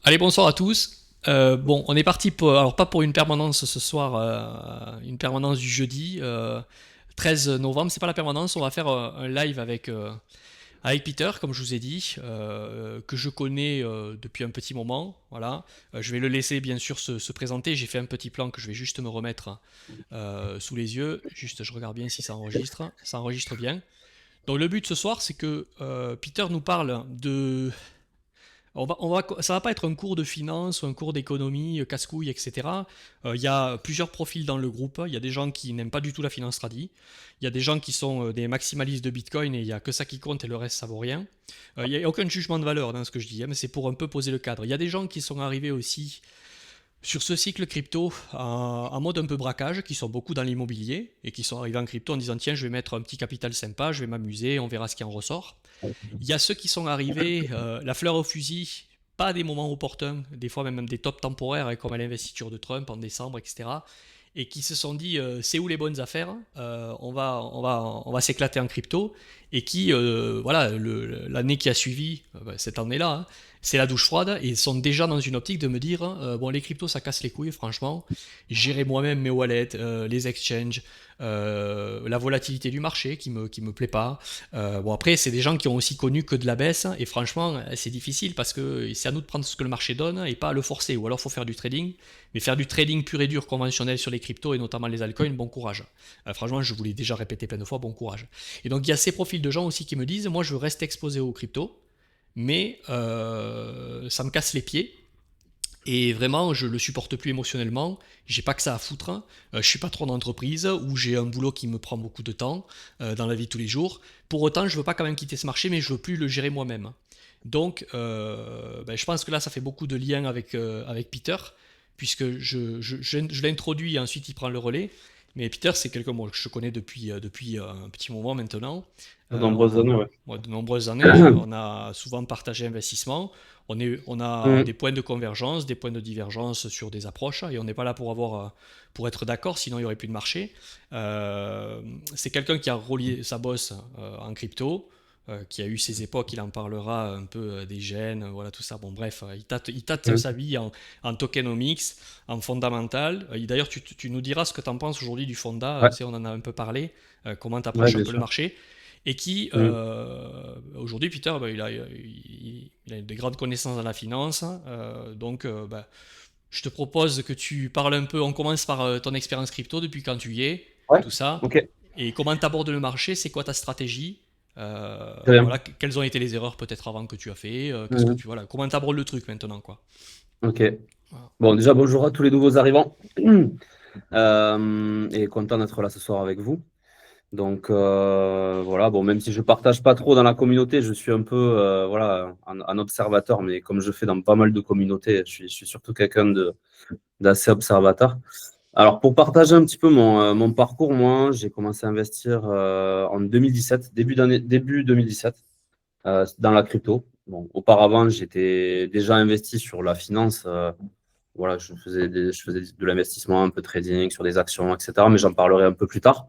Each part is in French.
Allez, bonsoir à tous. Bon, on est parti pour, alors pas pour une permanence ce soir, une permanence du jeudi 13 novembre. C'est pas la permanence. On va faire un live avec Peter, comme je vous ai dit, que je connais depuis un petit moment. Voilà. Je vais le laisser bien sûr se présenter. J'ai fait un petit plan que je vais juste me remettre sous les yeux. Juste, je regarde bien si ça enregistre. Ça enregistre bien. Donc le but ce soir, c'est que Peter nous parle de ça va pas être un cours de finance ou un cours d'économie, casse-couille, etc. Il y a plusieurs profils dans le groupe. Il y a des gens qui n'aiment pas du tout la finance tradi. Il y a des gens qui sont des maximalistes de Bitcoin et il y a que ça qui compte et le reste ça vaut rien. Il n'y a aucun jugement de valeur dans ce que je dis, hein, mais c'est pour un peu poser le cadre. Il y a des gens qui sont arrivés aussi sur ce cycle crypto en mode un peu braquage, qui sont beaucoup dans l'immobilier et qui sont arrivés en crypto en disant tiens, je vais mettre un petit capital sympa, je vais m'amuser, on verra ce qui en ressort. Il y a ceux qui sont arrivés, la fleur au fusil, pas à des moments opportuns, des fois même des tops temporaires, hein, comme à l'investiture de Trump en décembre, etc. Et qui se sont dit, c'est où les bonnes affaires. On va s'éclater en crypto. Et qui, voilà, l'année qui a suivi, cette année-là, hein, c'est la douche froide. Et ils sont déjà dans une optique de me dire, bon, les cryptos, ça casse les couilles, franchement. Gérer moi-même mes wallets, les exchanges, la volatilité du marché qui me plaît pas. Bon, après, c'est des gens qui ont aussi connu que de la baisse, et franchement, c'est difficile parce que c'est à nous de prendre ce que le marché donne et pas à le forcer. Ou alors, il faut faire du trading, mais faire du trading pur et dur conventionnel sur les cryptos et notamment les altcoins, bon courage. Franchement, je vous l'ai déjà répété plein de fois, bon courage. Et donc, il y a ces profils de gens aussi qui me disent moi, je veux rester exposé aux cryptos, mais ça me casse les pieds. Et vraiment, je le supporte plus émotionnellement. J'ai pas que ça à foutre. Je suis patron d'entreprise où j'ai un boulot qui me prend beaucoup de temps dans la vie de tous les jours. Pour autant, je veux pas quand même quitter ce marché, mais je veux plus le gérer moi-même. Donc, je pense que là, ça fait beaucoup de liens avec Peter, puisque je l'introduis et ensuite il prend le relais. Mais Peter, c'est quelqu'un que je connais depuis un petit moment maintenant. De nombreuses années, ouais. De nombreuses années. On a souvent partagé investissement. On a des Mhm. points de convergence, des points de divergence sur des approches, et on n'est pas là pour être d'accord, sinon il n'y aurait plus de marché. C'est quelqu'un qui a relié sa bosse en crypto, qui a eu ses époques, il en parlera un peu des gènes, voilà tout ça. Bon, bref, il tâte sa Mhm. vie en tokenomics, en fondamental. D'ailleurs, tu nous diras ce que tu en penses aujourd'hui du fonda, Ouais, tu sais, on en a un peu parlé, comment tu ouais, approches un bien peu le sûr. marché. Et qui, Mhm. aujourd'hui, Peter, il a des grandes connaissances dans la finance. Donc, je te propose que tu parles un peu. On commence par ton expérience crypto, depuis quand tu y es, Ouais, tout ça. ok, Et comment tu abordes le marché, c'est quoi ta stratégie. très bien. Voilà, quelles ont été les erreurs peut-être avant que tu as fait, qu'est-ce que Mhm. tu voilà, comment tu abordes le truc maintenant quoi. Ok. Voilà. Bon, déjà, bonjour à tous les nouveaux arrivants. Et content d'être là ce soir avec vous. Donc, voilà, bon, même si je partage pas trop dans la communauté, je suis un peu voilà, un observateur, mais comme je fais dans pas mal de communautés, je suis surtout quelqu'un d'assez observateur. Alors, pour partager un petit peu mon parcours, moi, j'ai commencé à investir en 2017, début 2017. Dans la crypto. Bon, auparavant, j'étais déjà investi sur la finance. Voilà, je faisais de l'investissement, un peu trading sur des actions, etc. Mais j'en parlerai un peu plus tard.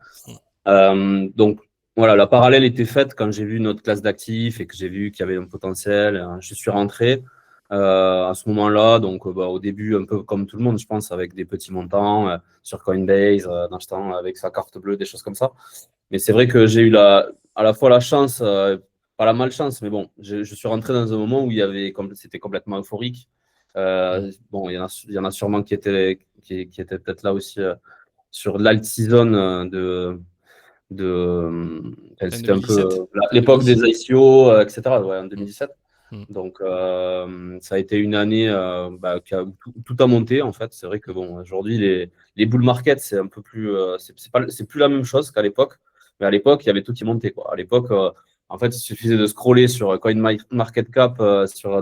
Mm. Donc, voilà, la parallèle était faite quand j'ai vu notre classe d'actifs et que j'ai vu qu'il y avait un potentiel. Je suis rentré à ce moment-là. Donc, au début, un peu comme tout le monde, je pense, avec des petits montants sur Coinbase, en achetant avec sa carte bleue, des choses comme ça. Mais c'est vrai que j'ai eu à la fois la chance, pas la malchance, mais bon, je suis rentré dans un moment où c'était complètement euphorique. Mm. Bon, il y en a sûrement qui étaient peut-être là aussi sur l'alt-season enfin, Fin c'était un peu 2017. Fin l'époque des 2017. ICO, etc. Ouais, en Mm. 2017. Mm. Donc, ça a été une année où tout a monté, en fait. C'est vrai que, bon, aujourd'hui, les bull markets, c'est un peu plus, c'est plus la même chose qu'à l'époque. Mais à l'époque, il y avait tout qui montait, quoi. À l'époque, en fait, il suffisait de scroller sur CoinMarketCap,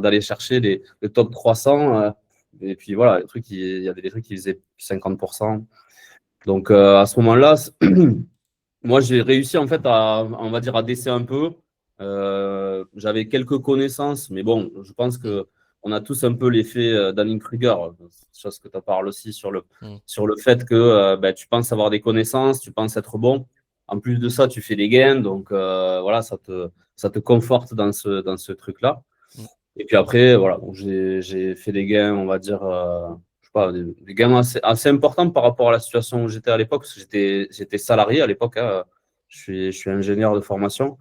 d'aller chercher le top 300. Et puis voilà, il y avait des trucs qui faisaient 50%. Donc, à ce moment-là, moi, j'ai réussi en fait on va dire, à déceler un peu. J'avais quelques connaissances, mais bon, je pense Mm. que on a tous un peu l'effet Dunning-Kruger, chose que tu parles aussi Mm. sur le fait que tu penses avoir des connaissances, tu penses être bon. En plus de ça, tu fais des gains, donc voilà, ça te conforte dans ce truc-là. Et puis après, voilà, donc j'ai fait des gains, on va dire, je sais pas, des gains assez importants par rapport à la situation où j'étais à l'époque, parce que j'étais salarié à l'époque, hein. Je suis ingénieur de formation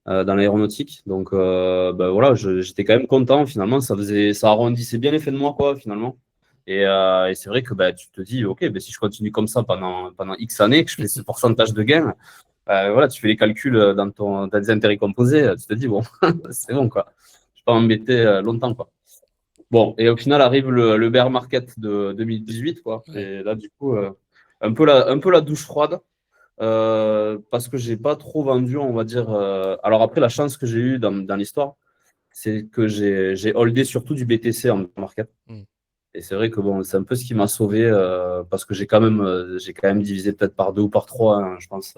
dans l'aéronautique. Donc, ben voilà, j'étais quand même content. Finalement, ça arrondissait bien les fins de mois, quoi, finalement. Et c'est vrai que ben, tu te dis, OK, ben, si je continue comme ça pendant X années, que je fais ce pourcentage de gains, voilà, tu fais les calculs dans tes intérêts composés, tu te dis, bon, c'est bon, quoi. Je ne vais pas m'embêter longtemps, quoi. Bon, et au final arrive le bear market de 2018, quoi. Ouais. Et là, du coup, un peu la douche froide. Parce que j'ai pas trop vendu, on va dire. Alors après, la chance que j'ai eue dans l'histoire, c'est que j'ai holdé surtout du BTC en market. Mm. Et c'est vrai que bon, c'est un peu ce qui m'a sauvé parce que j'ai quand même divisé peut-être par deux ou par trois, hein, je pense,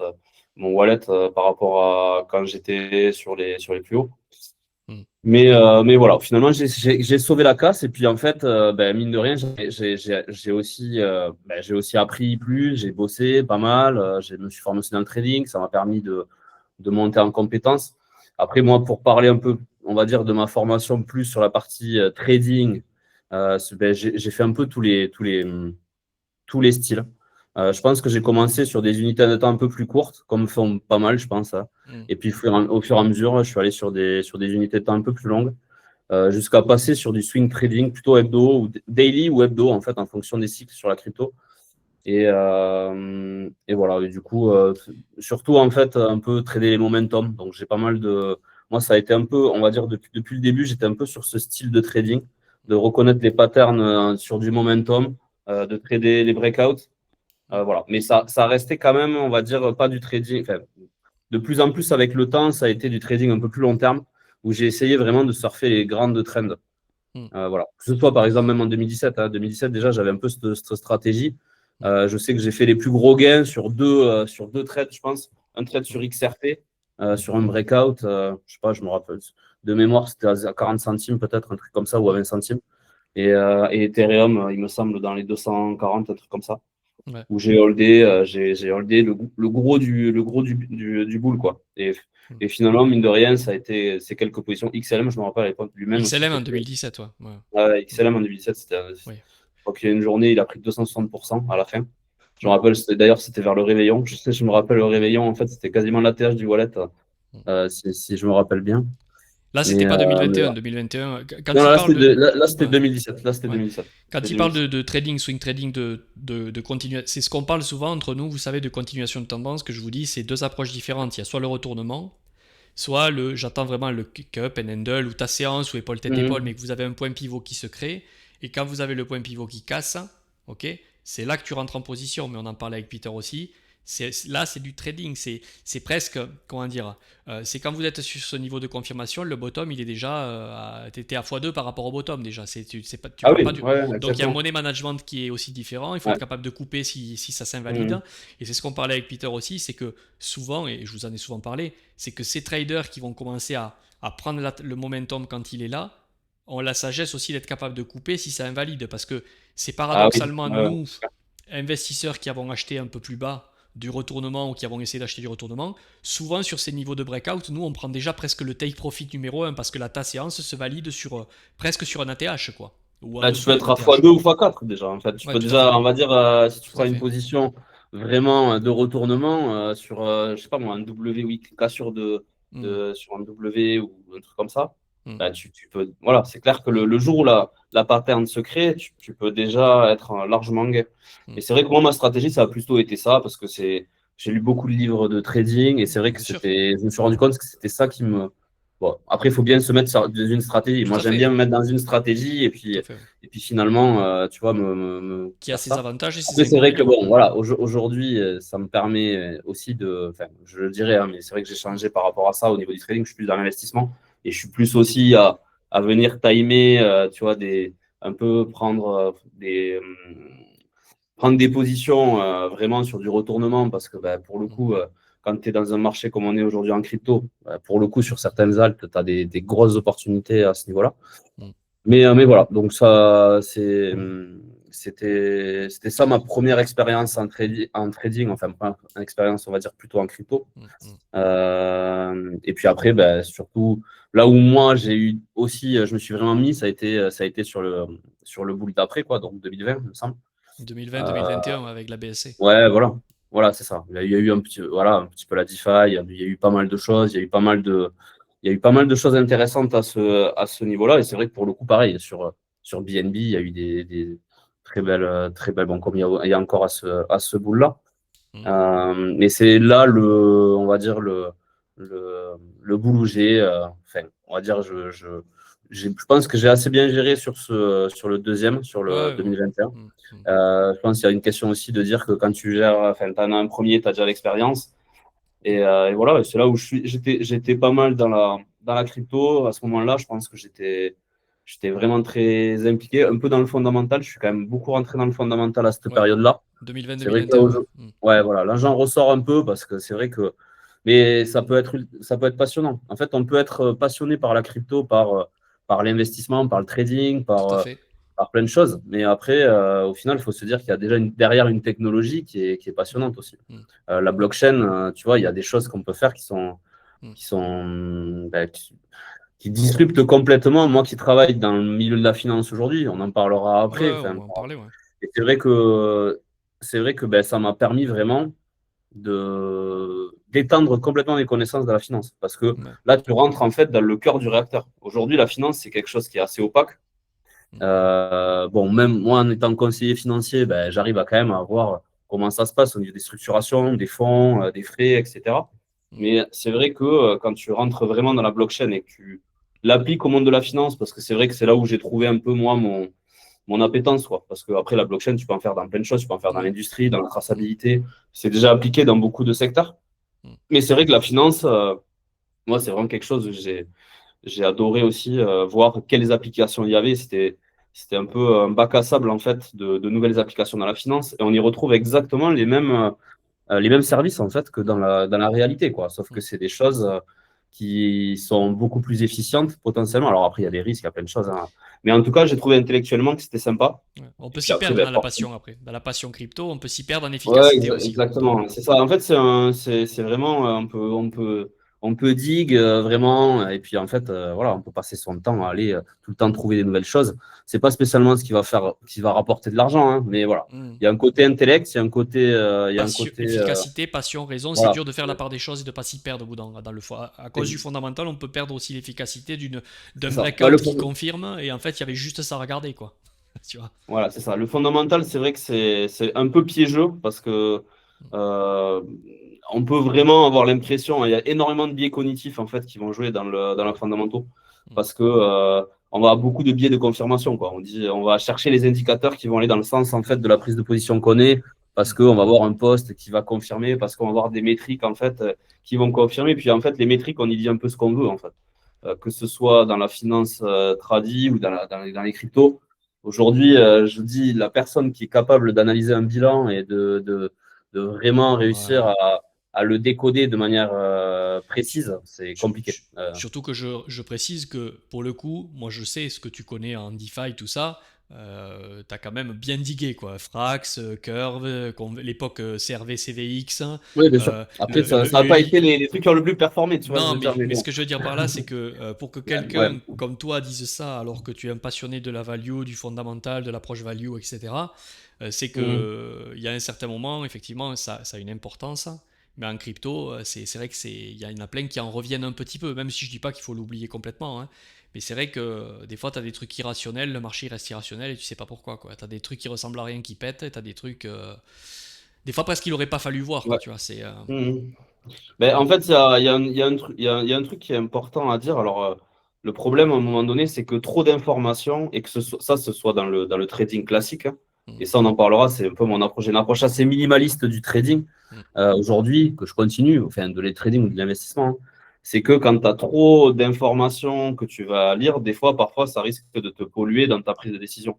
mon wallet par rapport à quand j'étais sur les plus hauts. Mm. Mais voilà, finalement, j'ai sauvé la casse. Et puis, en fait, ben, mine de rien, j'ai aussi appris plus, j'ai bossé pas mal, je me suis formé aussi dans le trading, ça m'a permis de monter en compétences. Après, moi, pour parler un peu, on va dire, de ma formation plus sur la partie trading, ben, j'ai fait un peu tous les styles. Je pense que j'ai commencé sur des unités de temps un peu plus courtes, comme font pas mal, je pense, hein. Mm. Et puis, au fur et à mesure, je suis allé sur des unités de temps un peu plus longues, jusqu'à passer sur du swing trading, plutôt hebdo, ou daily ou hebdo, en fait, en fonction des cycles sur la crypto. Et voilà, et du coup, surtout, en fait, un peu trader les momentum. Donc, j'ai pas mal de. Moi, ça a été un peu, on va dire, depuis le début, j'étais un peu sur ce style de trading, de reconnaître les patterns sur du momentum, de trader les breakouts. Voilà. Mais ça restait quand même, on va dire, pas du trading. Enfin, de plus en plus, avec le temps, ça a été du trading un peu plus long terme, où j'ai essayé vraiment de surfer les grandes trends. Mm. Voilà. Que ce soit par exemple même en 2017. 2017, déjà, j'avais un peu cette stratégie. Mm. Je sais que j'ai fait les plus gros gains sur deux trades, je pense. Un trade sur Mm. XRP, sur un breakout. Je sais pas, je me rappelle. De mémoire, c'était à 40 centimes, peut-être, un truc comme ça, ou à Mm. 20 centimes. Et Ethereum, il me semble, dans les 240, un truc comme ça, Ouais. où j'ai holdé le gros du bull, quoi. Mm. Et finalement, mine de rien, ça a été ces quelques positions. XLM, je me rappelle à l'époque, lui-même aussi, XLM en c'était 2017, ouais. Ouais. Mm. XLM en 2017, je Oui. crois qu'il y a une journée, il a pris 260% à la fin. Je me Mm. rappelle, d'ailleurs, c'était vers le réveillon. Je me rappelle le réveillon, en fait, c'était quasiment l'ATH du wallet, Mm. si je me rappelle bien. Là, c'était Mais, pas euh, mais 2021. voilà. 2021, Non, quand il là, parle c'était de. là, c'était Ouais. 2017. Là, c'était Ouais. 2017. Quand C'était il parle 2017. de trading, swing trading, de continuation, c'est ce qu'on parle souvent entre nous, vous savez, de continuation de tendance, que je vous dis, c'est deux approches différentes. Il y a soit le retournement, soit j'attends vraiment le kick-up and handle, ou ta séance, ou épaule tête épaule, mais Mhm. que vous avez un point pivot qui se crée, et quand vous avez le point pivot qui casse, ok, c'est là que tu rentres en position, mais on en parlait avec Peter aussi. Là, c'est du trading, c'est presque, comment dire, c'est quand vous êtes sur ce niveau de confirmation, le bottom, il est déjà, t'es à x2 par rapport au bottom déjà. Tu Ah pars oui, pas du. ouais, Donc il y a un exactement. money management qui est aussi différent. Il faut être Ouais. capable de couper si ça s'invalide. Mhm. Et c'est ce qu'on parlait avec Peter aussi, c'est que souvent, et je vous en ai souvent parlé, c'est que ces traders qui vont commencer à prendre le momentum quand il est là, ont la sagesse aussi d'être capable de couper si ça invalide. Parce que c'est Ah oui, paradoxalement ouais, ouais. nous, investisseurs qui avons acheté un peu plus bas du retournement ou qui avons essayé d'acheter du retournement, souvent sur ces niveaux de breakout, nous on prend déjà presque le take profit numéro un parce que ta séance se valide presque sur un ATH quoi, ou en Là, tu dessous peux d'un être à ATH. x2 ou x4 déjà. En fait, tu Ouais, peux tout à fait. déjà, on va dire, si tu Tout prends à une fait. position vraiment de retournement sur, je sais pas moi, un W, oui, cassure Mm, sur un W ou un truc comme ça, mm, bah, tu peux. Voilà, c'est clair que le jour où la pattern se crée, tu peux déjà être largement gain. mm. Et c'est vrai que moi, ma stratégie, ça a plutôt été ça parce que j'ai lu beaucoup de livres de trading et c'est vrai que Bien sûr. je me suis rendu compte que c'était ça qui me. Bon, après, il faut bien se mettre dans une stratégie. Tout Moi, à j'aime bien fait. me mettre dans une stratégie et Tout puis, à fait. et puis finalement, tu vois, me Qui a faire ses ça. avantages et ses Après, c'est vrai que inconvénients. bon, voilà, aujourd'hui, ça me permet aussi enfin, je le dirais, hein, mais c'est vrai que j'ai Mm, changé par rapport à ça au niveau du trading. Je suis plus dans l'investissement et je suis plus aussi à venir timer, tu vois, un peu prendre des positions vraiment sur du retournement parce que bah, pour le mm, coup, quand tu es dans un marché comme on est aujourd'hui en crypto, pour le coup, sur certaines altes, tu as des grosses opportunités à ce niveau-là. mm. Mais voilà, donc ça, c'était ça ma première expérience en trading, enfin, pas une expérience, on va dire, plutôt en crypto. Mm, mm, Et puis après, ben, surtout, là où moi, j'ai eu aussi, je me suis vraiment mis, ça a été sur le bull d'après, quoi, donc 2020, il me semble. 2020-2021 avec la BSC. Ouais, voilà. Voilà, c'est ça. Il y a eu un petit peu la DeFi, il y a eu pas mal de choses, il y a eu pas mal de choses intéressantes à ce niveau-là. Et c'est vrai que pour le coup, pareil, sur BNB, il y a eu des très belles, bon, comme il y a encore à ce bout-là. Mm. Mais c'est là on va dire, le bout où enfin, on va dire, je pense que j'ai assez bien géré sur le deuxième, sur le Ouais, ouais. 2021. Mm, mm. Je pense qu'il y a une question aussi de dire que quand tu gères, enfin, tu en as un premier, tu as déjà l'expérience. Et voilà, c'est là où j'étais pas mal dans la crypto. À ce moment-là, je pense que j'étais vraiment très impliqué. Un peu dans le fondamental. Je suis quand même beaucoup rentré dans le fondamental à cette Ouais. période-là. C'est vrai que là, 2020-2021, ouais. Mm. ouais, voilà, là, j'en ressors un peu parce que c'est vrai que. Mais ça peut être passionnant. En fait, on peut être passionné par la crypto, par l'investissement, par le trading, Tout à par fait. par plein de choses. Mais après, au final, il faut se dire qu'il y a déjà derrière une technologie qui est passionnante aussi. Mm, La blockchain, tu vois, il y a des choses qu'on peut faire qui sont, mm. qui sont, ben, qui disruptent complètement. Moi qui travaille dans le milieu de la finance aujourd'hui, on en parlera Ouais, après. on Enfin, va en parler, ouais. et c'est vrai que ben, ça m'a permis vraiment d'étendre complètement mes connaissances de la finance. Parce que Ouais. là, tu rentres en fait dans le cœur du réacteur. Aujourd'hui, la finance, c'est quelque chose qui est assez opaque. Mm, Bon, même moi, en étant conseiller financier, ben, j'arrive à quand même à voir comment ça se passe au niveau des structurations, des fonds, des frais, etc. mm. Mais c'est vrai que quand tu rentres vraiment dans la blockchain et que tu l'appliques au monde de la finance, parce que c'est vrai que c'est là où j'ai trouvé un peu, moi, mon appétence, quoi. Parce qu'après, la blockchain, tu peux en faire dans plein de choses. Tu peux en faire dans Ouais. l'industrie, dans la Mm, traçabilité. C'est déjà appliqué dans beaucoup de secteurs. mm. Mais c'est vrai que la finance, moi, c'est vraiment quelque chose que j'ai adoré aussi voir quelles applications il y avait. C'était un peu un bac à sable en fait de nouvelles applications dans la finance et on y retrouve exactement les mêmes services en fait que dans la réalité quoi. Sauf que Mm, c'est des choses qui sont beaucoup plus efficientes potentiellement. Alors après il y a mm. des risques, il y a plein de choses, hein. Mais en tout cas j'ai trouvé intellectuellement que c'était sympa. Ouais. On Et peut puis s'y après perdre ben, dans la passion après. Dans la passion crypto, on peut s'y perdre en ouais, efficacité aussi. exactement. C'est ça. En fait, c'est vraiment, on peut dig vraiment, et puis en fait, voilà, on peut passer son temps à aller tout le temps trouver des nouvelles choses. C'est pas spécialement ce qui va rapporter de l'argent, hein, mais voilà. Mm. Il y a un côté intellect, il y a un côté, Efficacité, passion, raison, c'est voilà. dur de faire la part des choses et de pas s'y perdre au bout dans le fond. À cause du C'est fondamental, on peut perdre aussi l'efficacité d'un c'est ça. Bah, breakout qui confirme et en fait, il y avait juste ça à regarder, quoi. Tu vois. voilà, c'est ça. Le fondamental, c'est vrai que c'est un peu piégeux parce que euh, on peut vraiment avoir l'impression, il y a énormément de biais cognitifs en fait qui vont jouer dans le fondamentaux Mm. parce que on va avoir beaucoup de biais de confirmation quoi. On va chercher les indicateurs qui vont aller dans le sens en fait de la prise de position qu'on est parce Mm. qu'on va avoir un poste qui va confirmer parce qu'on va avoir des métriques en fait qui vont confirmer. Puis en fait les métriques on y dit un peu ce qu'on veut en fait. Que ce soit dans la finance tradi ou dans les cryptos. Aujourd'hui, je dis la personne qui est capable d'analyser un bilan et de vraiment réussir Ouais. à le décoder de manière Su- précise, c'est su- compliqué. su- Surtout que je précise que pour le coup, moi je sais ce que tu connais en DeFi, tout ça. T'as quand même bien digué quoi. Frax, Curve, l'époque CRV, CVX, Oui, bien sûr. euh, Après, ça n'a pas été les trucs qui ont le plus performé, tu vois, je non, veux dire, mais mais ce bon. que je veux dire par là, c'est que pour que Ouais. quelqu'un comme toi dise ça, alors que tu es un passionné de la value, du fondamental, de l'approche value, etc., c'est que Mhm. il y a un certain moment, effectivement, ça a une importance. Mais en crypto, c'est vrai que il y en a plein qui en reviennent un petit peu, même si je dis pas qu'il faut l'oublier complètement, hein. Mais c'est vrai que des fois, tu as des trucs irrationnels, le marché il reste irrationnel et tu sais pas pourquoi, quoi. Tu as des trucs qui ressemblent à rien qui pètent, et tu as des trucs. Des fois, presque qu'il aurait pas fallu voir, quoi, Ouais. tu vois. Mhm. Ben, en fait, il y a un truc qui est important à dire. Alors, le problème, à un moment donné, c'est que trop d'informations, et que ce soit dans le trading classique, hein, et Mm, ça, on en parlera, c'est un peu mon approche. J'ai une approche assez minimaliste du trading mm, aujourd'hui, que je continue, enfin, de les trading ou de l'investissement, hein. C'est que quand tu as trop d'informations que tu vas lire, des fois, parfois, ça risque de te polluer dans ta prise de décision.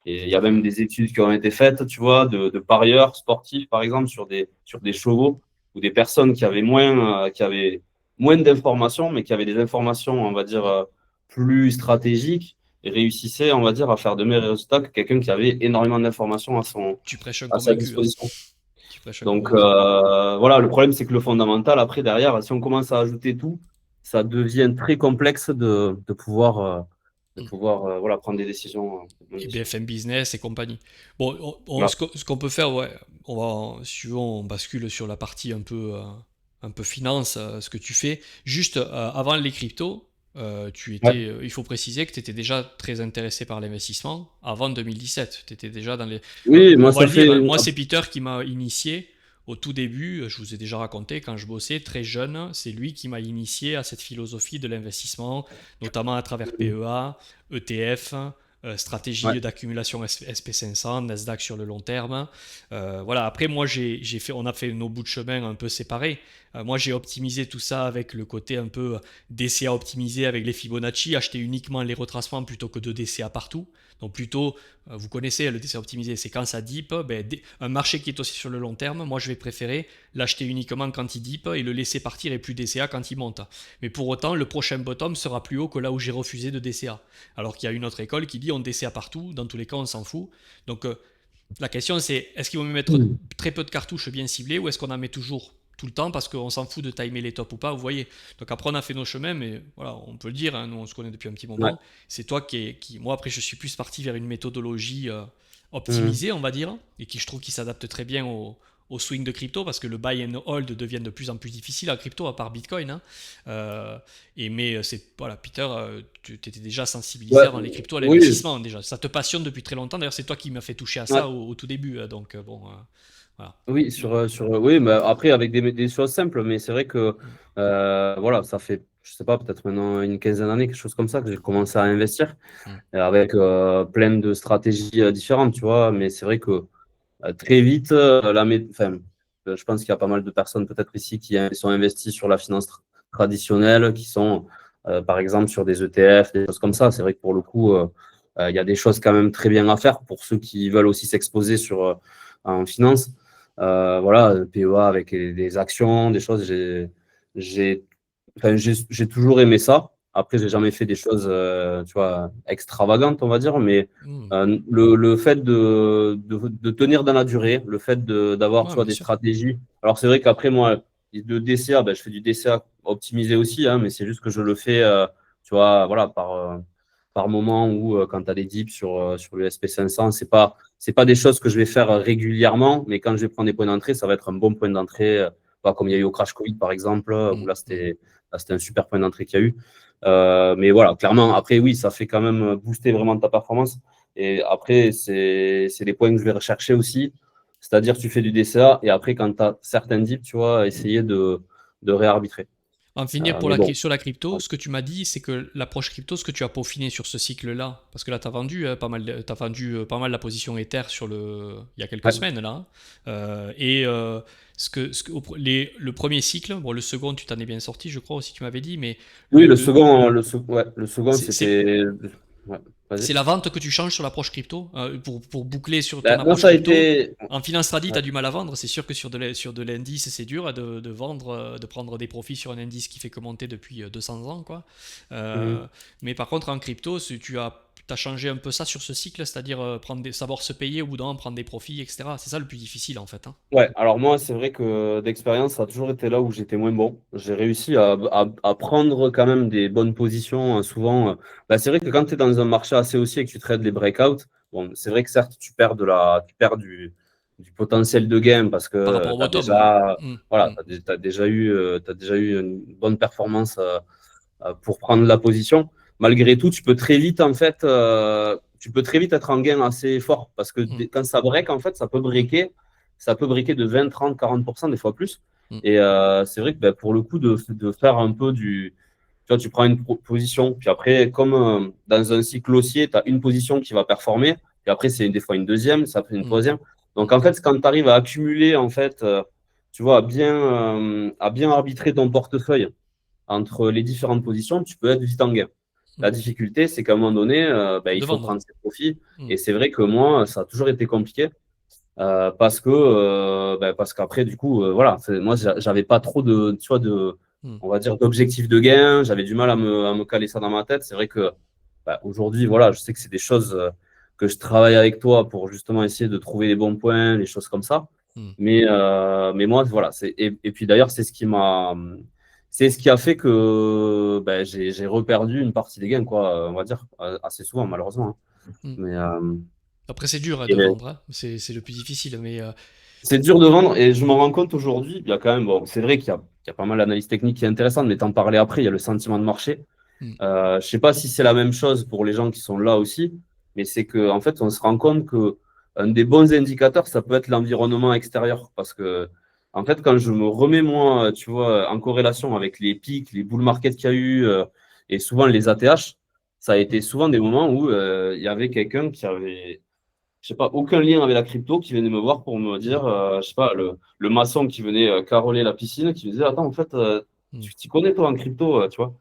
Et il y tout a à fait, même ouais. des études qui ont été faites, tu vois, de parieurs sportifs, par exemple, sur des chevaux, ou des personnes qui avaient moins d'informations, mais qui avaient des informations, on va dire, Mm. plus stratégiques, et réussissaient, on va dire, à faire de meilleurs résultats que quelqu'un qui avait énormément d'informations Tu prêches un à sa convaincu, hein. disposition. Tu prêches un Donc convaincu. voilà, le problème, c'est que le fondamental, après, derrière, si on commence à ajouter tout, ça devient très complexe de pouvoir voilà, prendre des décisions. Et BFM Business et compagnie. Bon, Voilà. ce qu'on peut faire, ouais, si tu veux, on bascule sur la partie un peu finance, ce que tu fais. Juste avant les cryptos, Ouais. il faut préciser que tu étais déjà très intéressé par l'investissement avant 2017. Tu étais déjà dans les. Oui, On moi, va ça le dire, fait. hein, moi c'est Peter qui m'a initié au tout début. Je vous ai déjà raconté quand je bossais très jeune, c'est lui qui m'a initié à cette philosophie de l'investissement, notamment à travers PEA, ETF, Ouais. stratégie d'accumulation SP500, Nasdaq sur le long terme. Voilà. Après, moi, on a fait nos bouts de chemin un peu séparés. Moi, j'ai optimisé tout ça avec le côté un peu DCA optimisé avec les Fibonacci, acheter uniquement les retracements plutôt que de DCA partout. Donc plutôt, vous connaissez le DCA optimisé, c'est quand ça dip, ben, un marché qui est aussi sur le long terme, moi je vais préférer l'acheter uniquement quand il dip et le laisser partir et plus DCA quand il monte. Mais pour autant, le prochain bottom sera plus haut que là où j'ai refusé de DCA. Alors qu'il y a une autre école qui dit on DCA partout, dans tous les cas on s'en fout. Donc la question c'est est-ce qu'il vaut mieux mettre Mm. très peu de cartouches bien ciblées ou est-ce qu'on en met toujours tout le temps parce qu'on s'en fout de timer les tops ou pas, vous voyez. Donc après on a fait nos chemins, mais voilà, on peut le dire, hein, nous on se connaît depuis un petit Ouais. moment. C'est toi moi après je suis plus parti vers une méthodologie Mm. optimisée, on va dire, et qui je trouve qui s'adapte très bien au swing de crypto parce que le buy and hold devient de plus en plus difficile à crypto à part Bitcoin. Hein. Mais c'est voilà, Peter, tu étais déjà sensibilisé Ouais. avant les cryptos à Oui. l'investissement déjà. Ça te passionne depuis très longtemps. D'ailleurs, c'est toi qui m'as fait toucher à Ouais. ça au tout début. Donc bon, voilà. Oui, oui, mais après, avec des choses simples, mais c'est vrai que, Mm, voilà, ça fait, je sais pas, peut-être maintenant une quinzaine d'années, quelque chose comme ça, que j'ai commencé à investir, mm, avec plein de stratégies différentes, tu vois, mais c'est vrai que très vite, enfin, je pense qu'il y a pas mal de personnes, peut-être ici, qui sont investies sur la finance traditionnelle, qui sont, par exemple, sur des ETF, des choses comme ça. C'est vrai que pour le coup, il y a des choses quand même très bien à faire pour ceux qui veulent aussi s'exposer en finance. Voilà, PEA avec des actions, des choses. J'ai, j'ai toujours aimé ça. Après, j'ai mm, jamais fait des choses, tu vois, extravagantes, on va dire, mais mm. le fait de tenir dans la durée, le fait d'avoir, tu Ouais, vois, bien des sûr. stratégies. Alors, c'est vrai qu'après, moi, de DCA, ben, je fais du DCA optimisé aussi, hein, mais c'est juste que je le fais, tu vois, voilà, par moment ou quand tu as des dips sur le SP500, c'est pas des choses que je vais faire régulièrement, mais quand je vais prendre des points d'entrée, ça va être un bon point d'entrée, pas comme il y a eu au crash Covid, par exemple, où Mm, mm. là, c'était un super point d'entrée qu'il y a eu. Mais voilà, clairement, après, oui, ça fait quand même booster vraiment ta performance. Et après, c'est des points que je vais rechercher aussi. C'est-à-dire, tu fais du DCA et après, quand tu as certains dips, tu vois, essayer de réarbitrer. En finir Mais bon, sur la crypto, ce que tu m'as dit, c'est que l'approche crypto, ce que tu as peaufiné sur ce cycle-là, parce que là, tu as vendu t'as vendu pas mal la position Ether il y a quelques ouais. semaines là. Hein. Le premier cycle, bon, le second, tu t'en es bien sorti, je crois aussi, tu m'avais dit, mais Oui, le, le- ouais, le second, c'est c'était. Ouais, vas-y. c'est la vente que tu changes sur l'approche crypto pour boucler sur ton Ben, moi, approche ça a crypto. été. En finance tradi, tu Ouais. as du mal à vendre. C'est sûr que sur de l'indice, c'est dur de vendre, de prendre des profits sur un indice qui fait que monter depuis 200 ans. Quoi. Mhm. Mais par contre, en crypto, si tu as changé un peu ça sur ce cycle, c'est-à-dire savoir se payer au bout d'un moment, prendre des profits, etc. C'est ça le plus difficile en fait. Hein. Ouais, alors moi, c'est vrai que d'expérience, ça a toujours été là où j'étais moins bon. J'ai réussi à prendre quand même des bonnes positions. Souvent, bah, c'est vrai que quand tu es dans un marché assez haussier et que tu trades les breakouts, bon, c'est vrai que certes, tu perds du potentiel de gain parce Par que rapport au tu as bottom, ouais. déjà, Mm, voilà, mm, t'as déjà eu une bonne performance pour prendre la position. Malgré tout, tu peux très vite être en gain assez fort parce que mm, quand ça break, en fait, ça peut breaker de 20, 30, 40%, des fois plus. mm, Et c'est vrai que ben, pour le coup, de faire un peu tu vois, tu prends une position, puis après, comme dans un cycle haussier, tu as une position qui va performer, puis après, c'est des fois une deuxième, ça fait une mm, troisième. Donc, mm, en fait, quand tu arrives à accumuler, en fait, tu vois, à bien arbitrer ton portefeuille entre les différentes positions, tu peux être vite en gain. La mm. difficulté, c'est qu'à un moment donné, ben, il De faut vendre. prendre ses profits. Mm, Et c'est vrai que moi, ça a toujours été compliqué parce qu'après, du coup, voilà, moi, j'avais pas trop tu vois, mm, on va dire, d'objectifs de gain. J'avais du mal à me caler ça dans ma tête. C'est vrai que bah, aujourd'hui, voilà, je sais que c'est des choses que je travaille avec toi pour justement essayer de trouver les bons points, les choses comme ça. mm, Mais moi, voilà. Et puis d'ailleurs, c'est ce c'est ce qui a fait que ben, j'ai reperdu une partie des gains, quoi, on va dire, assez souvent, malheureusement, hein. Hmm. Mais, Après, c'est dur hein, de et vendre, hein. C'est le plus difficile, mais c'est dur de vendre et je me rends compte aujourd'hui, il y a quand même, bon, c'est vrai qu'il y a pas mal d'analyse technique qui est intéressante, mais t'en parlais après, il y a le sentiment de marché. hmm, Je sais pas si c'est la même chose pour les gens qui sont là aussi, mais c'est que en fait, on se rend compte que un des bons indicateurs, ça peut être l'environnement extérieur, parce que en fait, quand je me remets moi, tu vois, en corrélation avec les pics, les bull market qu'il y a eu, et souvent les ATH, ça a été hmm, souvent des moments où il y avait quelqu'un qui avait, je sais pas, aucun lien avec la crypto, qui venait me voir pour me hmm, dire, je sais pas, le maçon qui venait caroler la piscine, qui me disait, attends, en fait, hmm. tu t'y connais toi en crypto, tu vois.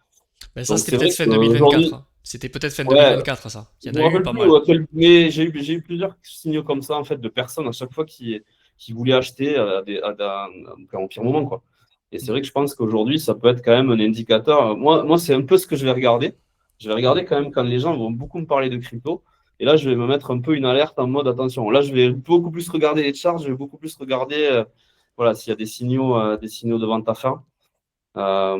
Ben ça, Donc c'était c'est vrai peut-être fin 2024, qu'aujourd'hui, hein. C'était peut-être fin ouais, 2024, ça. Il y je en me a eu rappelle pas plus, mal. mais j'ai eu plusieurs signaux comme ça, en fait, de personnes à chaque fois qui voulaient acheter en pire moment, quoi. Et c'est Hmm, vrai que je pense qu'aujourd'hui, ça peut être quand même un indicateur. Moi, c'est un peu ce que je vais regarder. Je vais hmm. regarder quand même quand les gens vont beaucoup me parler de crypto. Et là, je vais me mettre un peu une alerte en mode attention. Là, je vais beaucoup plus regarder les charts, je vais beaucoup plus regarder voilà, s'il y a des signaux de vente à faire.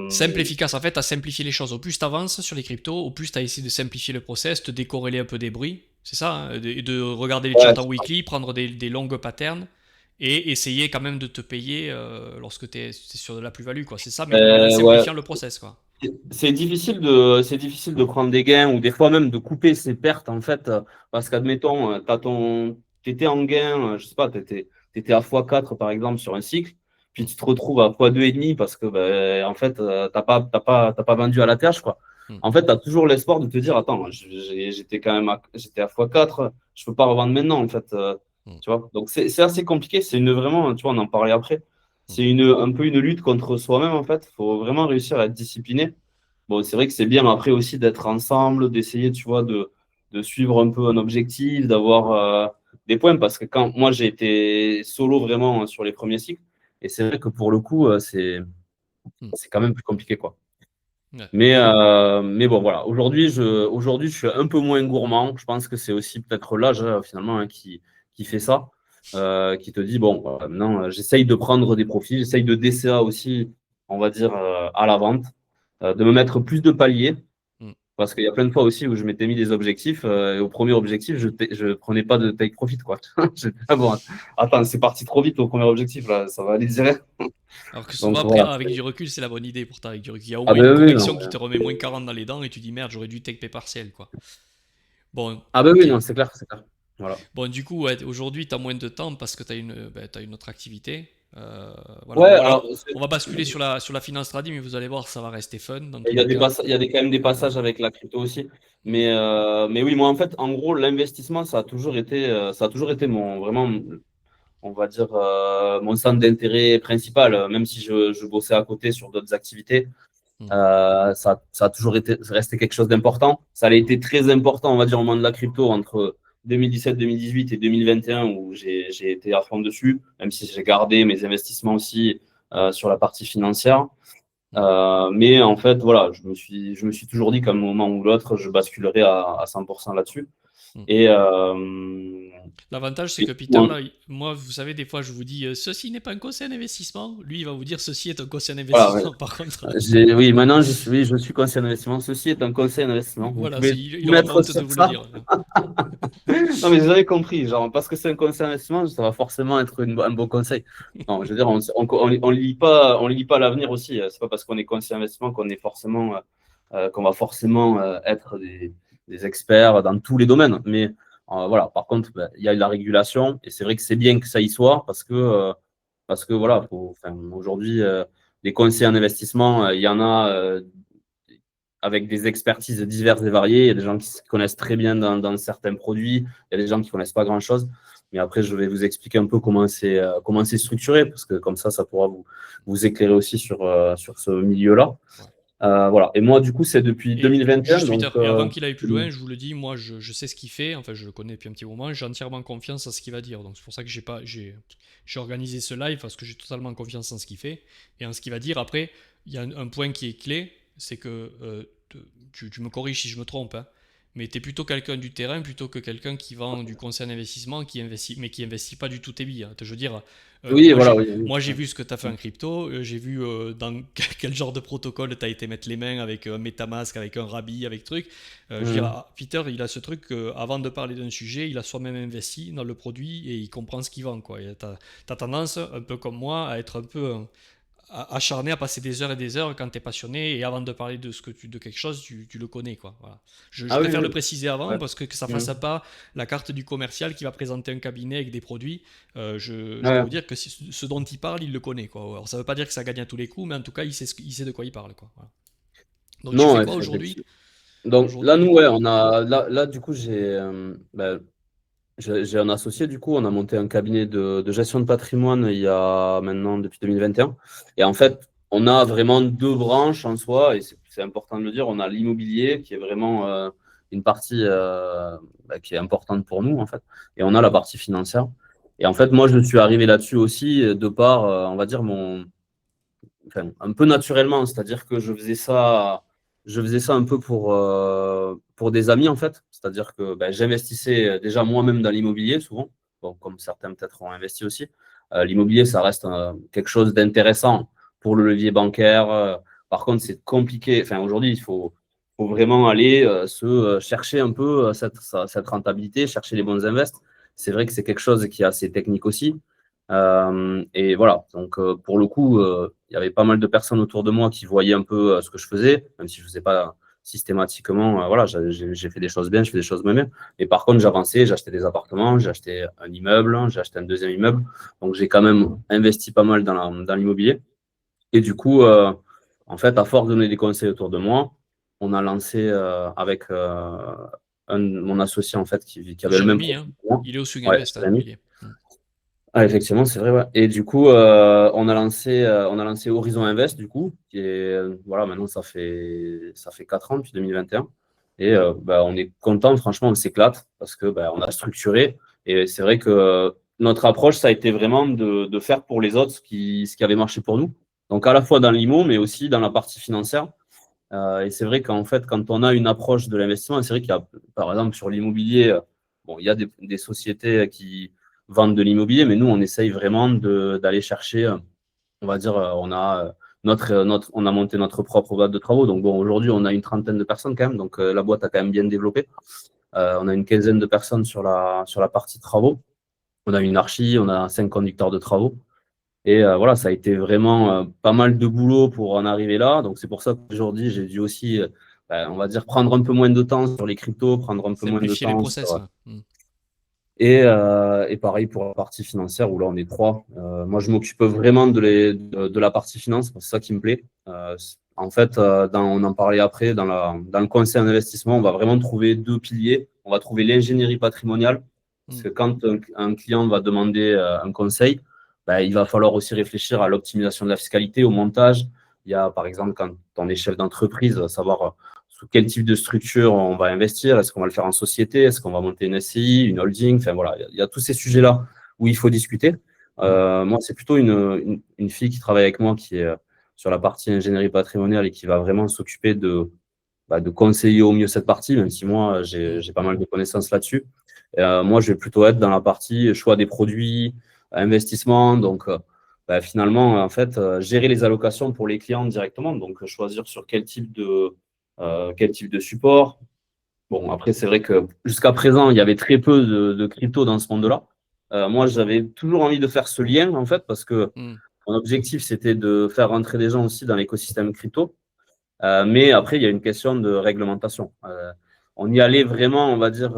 Simple, Euh, efficace. En fait, tu as simplifié les choses. Au plus tu avances sur les cryptos, au plus tu as essayé de simplifier le process, te décorréler un peu des bruits. C'est ça, hein, de regarder les charts ouais, en weekly, prendre des longues patterns et essayer quand même de te payer lorsque tu es sur de la plus-value, quoi. C'est ça, mais en ouais. simplifiant le process, quoi. C'est difficile de prendre des gains ou des fois même de couper ses pertes en fait, parce qu'admettons, t'étais en gain, je sais pas, t'étais à x4 par exemple sur un cycle, puis Mm, tu te retrouves à x2 et demi parce que ben, en fait, t'as pas vendu à la tâche quoi. mm, En fait, tu as toujours l'espoir de te dire, attends, j'étais quand même j'étais à x4, je peux pas revendre maintenant en fait, mm, tu vois. Donc c'est assez compliqué, c'est une vraiment, tu vois, on en parlait après. mm, C'est un peu une lutte contre soi-même en fait. Il faut vraiment réussir à être discipliné. Bon, c'est vrai que c'est bien après aussi d'être ensemble, d'essayer, tu vois, de suivre un peu un objectif, d'avoir des points. Parce que quand moi, j'ai été solo vraiment sur les premiers cycles, et c'est vrai que pour le coup, mm. c'est quand même plus compliqué, quoi. Ouais. Mais bon, voilà. Aujourd'hui, je suis un peu moins gourmand. Je pense que c'est aussi peut-être l'âge, finalement, hein, qui fait ça, qui te dit, bon, voilà, maintenant, j'essaye de prendre des profits, j'essaye de DCA aussi, on va dire, à la vente, de me mettre plus de paliers. Mm. Parce qu'il y a plein de fois aussi où je m'étais mis des objectifs, et au premier objectif, je prenais pas de take profit, quoi. J'étais, ah bon, attends, c'est parti trop vite au premier objectif, là, ça va aller direct. Alors que souvent, Donc après, voilà. avec du recul, c'est la bonne idée pour toi. Avec du recul. Il y a au Ah moins une ben oui, non. correction qui te remet moins 40 dans les dents et tu dis merde, j'aurais dû take pay partiel, quoi. Bon, Ah ben oui, ok. non, c'est clair, c'est clair. Voilà. Bon, du coup, ouais, aujourd'hui, tu as moins de temps parce que tu as t'as une autre activité. Voilà, Ouais, bon, là, alors, on va basculer sur la finance tradi, mais vous allez voir, ça va rester fun dans tous il y a les des cas. il y a quand même des Euh, passages avec la crypto aussi. mm, Mais oui, moi, en fait, en gros, l'investissement, ça a toujours été vraiment, on va dire, mon centre d'intérêt principal, même si je bossais à côté sur d'autres activités. mm, Ça a toujours resté quelque chose d'important. Ça a été très important, on va dire, au moment de la crypto entre 2017, 2018 et 2021 où j'ai été à fond dessus, même si j'ai gardé mes investissements aussi sur la partie financière. mm, Mais en fait, voilà, je me suis toujours dit qu'à un moment ou l'autre, je basculerai à 100% là-dessus. mm. Et, L'avantage, c'est et que Peter, là, moi, vous savez, des fois, je vous dis ceci n'est pas un conseil d'investissement. Lui, il va vous dire ceci est un conseil voilà, ouais. d'investissement, par contre. Oui, maintenant, je suis conseiller d'investissement. Ceci est un conseil d'investissement. Vous Voilà, pouvez il tout aura pas mettre honte de sur vous le ça. dire. Non, mais j'avais compris, genre, parce que c'est un conseil d'investissement, ça va forcément être un bon conseil. Non, je veux dire, on lit pas l'avenir aussi. C'est pas parce qu'on est conseiller d'investissement qu'on va forcément être des experts dans tous les domaines. Mais voilà, par contre, ben, il y a de la régulation et c'est vrai que c'est bien que ça y soit parce que voilà, enfin, aujourd'hui, les conseillers en investissement, il y en a avec des expertises diverses et variées. Il y a des gens qui se connaissent très bien dans certains produits, il y a des gens qui ne connaissent pas grand-chose. Mais après, je vais vous expliquer un peu comment c'est structuré, parce que comme ça pourra vous éclairer aussi sur ce milieu-là. Ouais. Voilà. Et moi, du coup, c'est depuis Et 2021. juste Peter, Donc, et avant qu'il aille plus loin, je vous le dis, moi je sais ce qu'il fait, enfin je le connais depuis un petit moment, j'ai entièrement confiance en ce qu'il va dire. Donc c'est pour ça que j'ai organisé ce live parce que j'ai totalement confiance en ce qu'il fait et en ce qu'il va dire. Après, il y a un point qui est clé, c'est que tu me corriges si je me trompe, hein, mais tu es plutôt quelqu'un du terrain plutôt que quelqu'un qui vend du conseil d'investissement, qui investit, mais qui investit pas du tout tes billes, hein. Je veux dire, Oui, voilà, oui, oui. moi j'ai vu ce que tu as fait en crypto, j'ai vu dans quel genre de protocole tu as été mettre les mains avec un MetaMask, avec un Rabi, avec truc. Je veux dire, Mhm. Peter, il a ce truc avant de parler d'un sujet, il a soi-même investi dans le produit et il comprend ce qu'il vend, quoi. Tu as tendance, un peu comme moi, à être un peu acharné à passer des heures et des heures quand tu es passionné et avant de parler de, de quelque chose, tu le connais, quoi. Voilà. Je Ah oui, préfère le oui. préciser avant Ouais. parce que ça fasse Mhm. pas la carte du commercial qui va présenter un cabinet avec des produits. Je peux Ouais. vous dire que ce dont il parle, il le connaît, quoi. Alors, ça veut pas dire que ça gagne à tous les coups, mais en tout cas, il sait de quoi il parle, quoi. Voilà. Donc tu fais Non, quoi aujourd'hui? effectivement. Donc là, Aujourd'hui, du nous, coup? ouais, là, du coup, j'ai un associé, du coup, on a monté un cabinet de gestion de patrimoine il y a maintenant depuis 2021. Et en Mm. fait, on a vraiment deux branches en soi, et c'est important de le dire. On a l'immobilier qui est vraiment une partie qui est importante pour nous, en fait. Et on a la partie financière. Et en fait, moi, je suis arrivé là-dessus aussi de par, on va dire, enfin, un peu naturellement, c'est-à-dire que je faisais ça un peu pour des amis en fait, c'est-à-dire que ben, j'investissais déjà moi-même dans l'immobilier souvent, bon, comme certains peut-être ont investi aussi. L'immobilier, ça reste quelque chose d'intéressant pour le levier bancaire. Par contre, c'est compliqué. Enfin, aujourd'hui, faut vraiment aller chercher un peu cette rentabilité, chercher les bons invests. C'est vrai que c'est quelque chose qui est assez technique aussi. Et voilà, donc pour le coup, il y avait pas mal de personnes autour de moi qui voyaient un peu ce que je faisais, même si je ne faisais pas systématiquement. Voilà, j'ai fait des choses bien, je fais des choses moins bien. Mais par contre, j'avançais, j'ai acheté des appartements, j'ai acheté un immeuble, j'ai acheté un deuxième immeuble. Donc j'ai quand même investi pas mal dans l'immobilier. Et du coup, en fait, à force de donner des conseils autour de moi, on a lancé avec mon associé en fait qui avait le même Jérémy, hein, profil que moi. il est au Swing Ouais, Invest, hein, Jérémy. il est. Mm. Ah, effectivement, c'est vrai, ouais. Et du coup, on a lancé Horizon Invest, du coup, qui est, voilà, maintenant, ça fait 4 ans, depuis 2021. Et bah, on est content, franchement, on s'éclate parce que bah, on a structuré. Et c'est vrai que notre approche, ça a été vraiment de faire pour les autres ce qui avait marché pour nous. Donc, à la fois dans l'IMO, mais aussi dans la partie financière. Et c'est vrai qu'en fait, quand on a une approche de l'investissement, c'est vrai qu'il y a, par exemple, sur l'immobilier, bon, il y a des sociétés qui vendent de l'immobilier, mais nous, on essaye vraiment d'aller chercher, on va dire, on a monté notre propre boîte de travaux. Donc, bon, aujourd'hui, on a une trentaine de personnes quand même. Donc, la boîte a quand même bien développé. On a une quinzaine de personnes sur la partie travaux. On a une archi, on a 5 conducteurs de travaux. Et voilà, ça a été vraiment pas mal de boulot pour en arriver là. Donc, c'est pour ça qu'aujourd'hui, j'ai dû aussi, on va dire, prendre un peu moins de temps sur les cryptos, prendre un peu moins de Simplifier les temps process, sur. ouais. Mm. Et pareil pour la partie financière, où là, on est trois. Moi, je m'occupe vraiment de la partie finance, c'est ça qui me plaît. En fait, on en parlait après, dans le conseil en investissement, on va vraiment trouver deux piliers. On va trouver l'ingénierie patrimoniale, parce Mm. que quand un client va demander un conseil, ben, il va falloir aussi réfléchir à l'optimisation de la fiscalité, au montage. Il y a, par exemple, quand on est chef d'entreprise, savoir sous quel type de structure on va investir, est-ce qu'on va le faire en société, est-ce qu'on va monter une SCI, une holding, enfin voilà, il y a tous ces sujets-là où il faut discuter. Moi, c'est plutôt une fille qui travaille avec moi qui est sur la partie ingénierie patrimoniale et qui va vraiment s'occuper de conseiller au mieux cette partie, même si moi, Mm. j'ai pas mal de connaissances là-dessus. Moi, je vais plutôt être dans la partie choix des produits, investissement, donc finalement, en fait, gérer les allocations pour les clients directement, donc choisir sur quel type de support. Bon, après, c'est vrai que jusqu'à présent, il y avait très peu de crypto dans ce monde-là. Moi, j'avais toujours envie de faire ce lien, en fait, parce que Mm. mon objectif, c'était de faire rentrer des gens aussi dans l'écosystème crypto. Mais après, il y a une question de réglementation. On y allait vraiment, on va dire,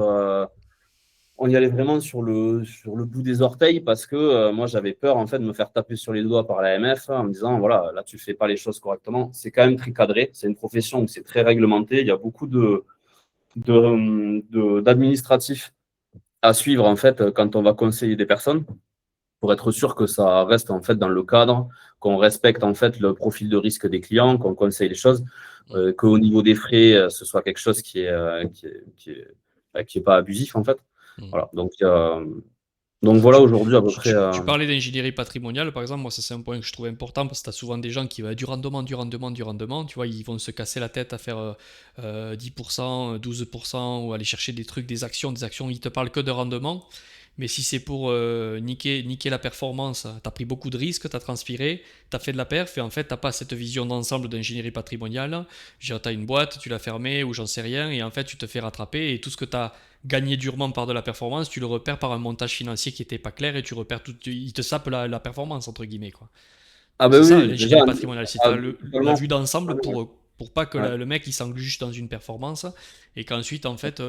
on y allait vraiment sur le bout des orteils parce que moi, j'avais peur en fait de me faire taper sur les doigts par l'AMF en me disant, voilà, là, tu fais pas les choses correctement. C'est quand même très cadré. C'est une profession où c'est très réglementé. Il y a beaucoup d'administratifs à suivre en fait quand on va conseiller des personnes pour être sûr que ça reste en fait dans le cadre, qu'on respecte en fait le profil de risque des clients, qu'on conseille les choses, Mm. qu'au niveau des frais, ce soit quelque chose qui est pas abusif en fait. Mm. Voilà. Donc Donc voilà Tu, aujourd'hui à peu près. tu parlais d'ingénierie patrimoniale, par exemple, moi ça c'est un point que je trouve important parce que tu as souvent des gens qui veulent du rendement, du rendement, du rendement, tu vois, ils vont se casser la tête à faire 10%, 12% ou aller chercher des trucs, des actions, ils te parlent que de rendement. Mais si c'est pour niquer la performance, tu as pris beaucoup de risques, tu as transpiré, tu as fait de la perf et en fait tu n'as pas cette vision d'ensemble d'ingénierie patrimoniale. Tu as une boîte, tu l'as fermée ou j'en sais rien et en fait tu te fais rattraper et tout ce que tu as gagné durement par de la performance, tu le repères par un montage financier qui était pas clair et tu repères tout, il te sape la performance entre guillemets quoi. Ah Donc ben c'est ça oui, déjà, l'ingénierie patrimoniale, c'est ah, la totalement. vue d'ensemble pour pas que Ouais. le mec il s'engluge dans une performance et qu'ensuite en fait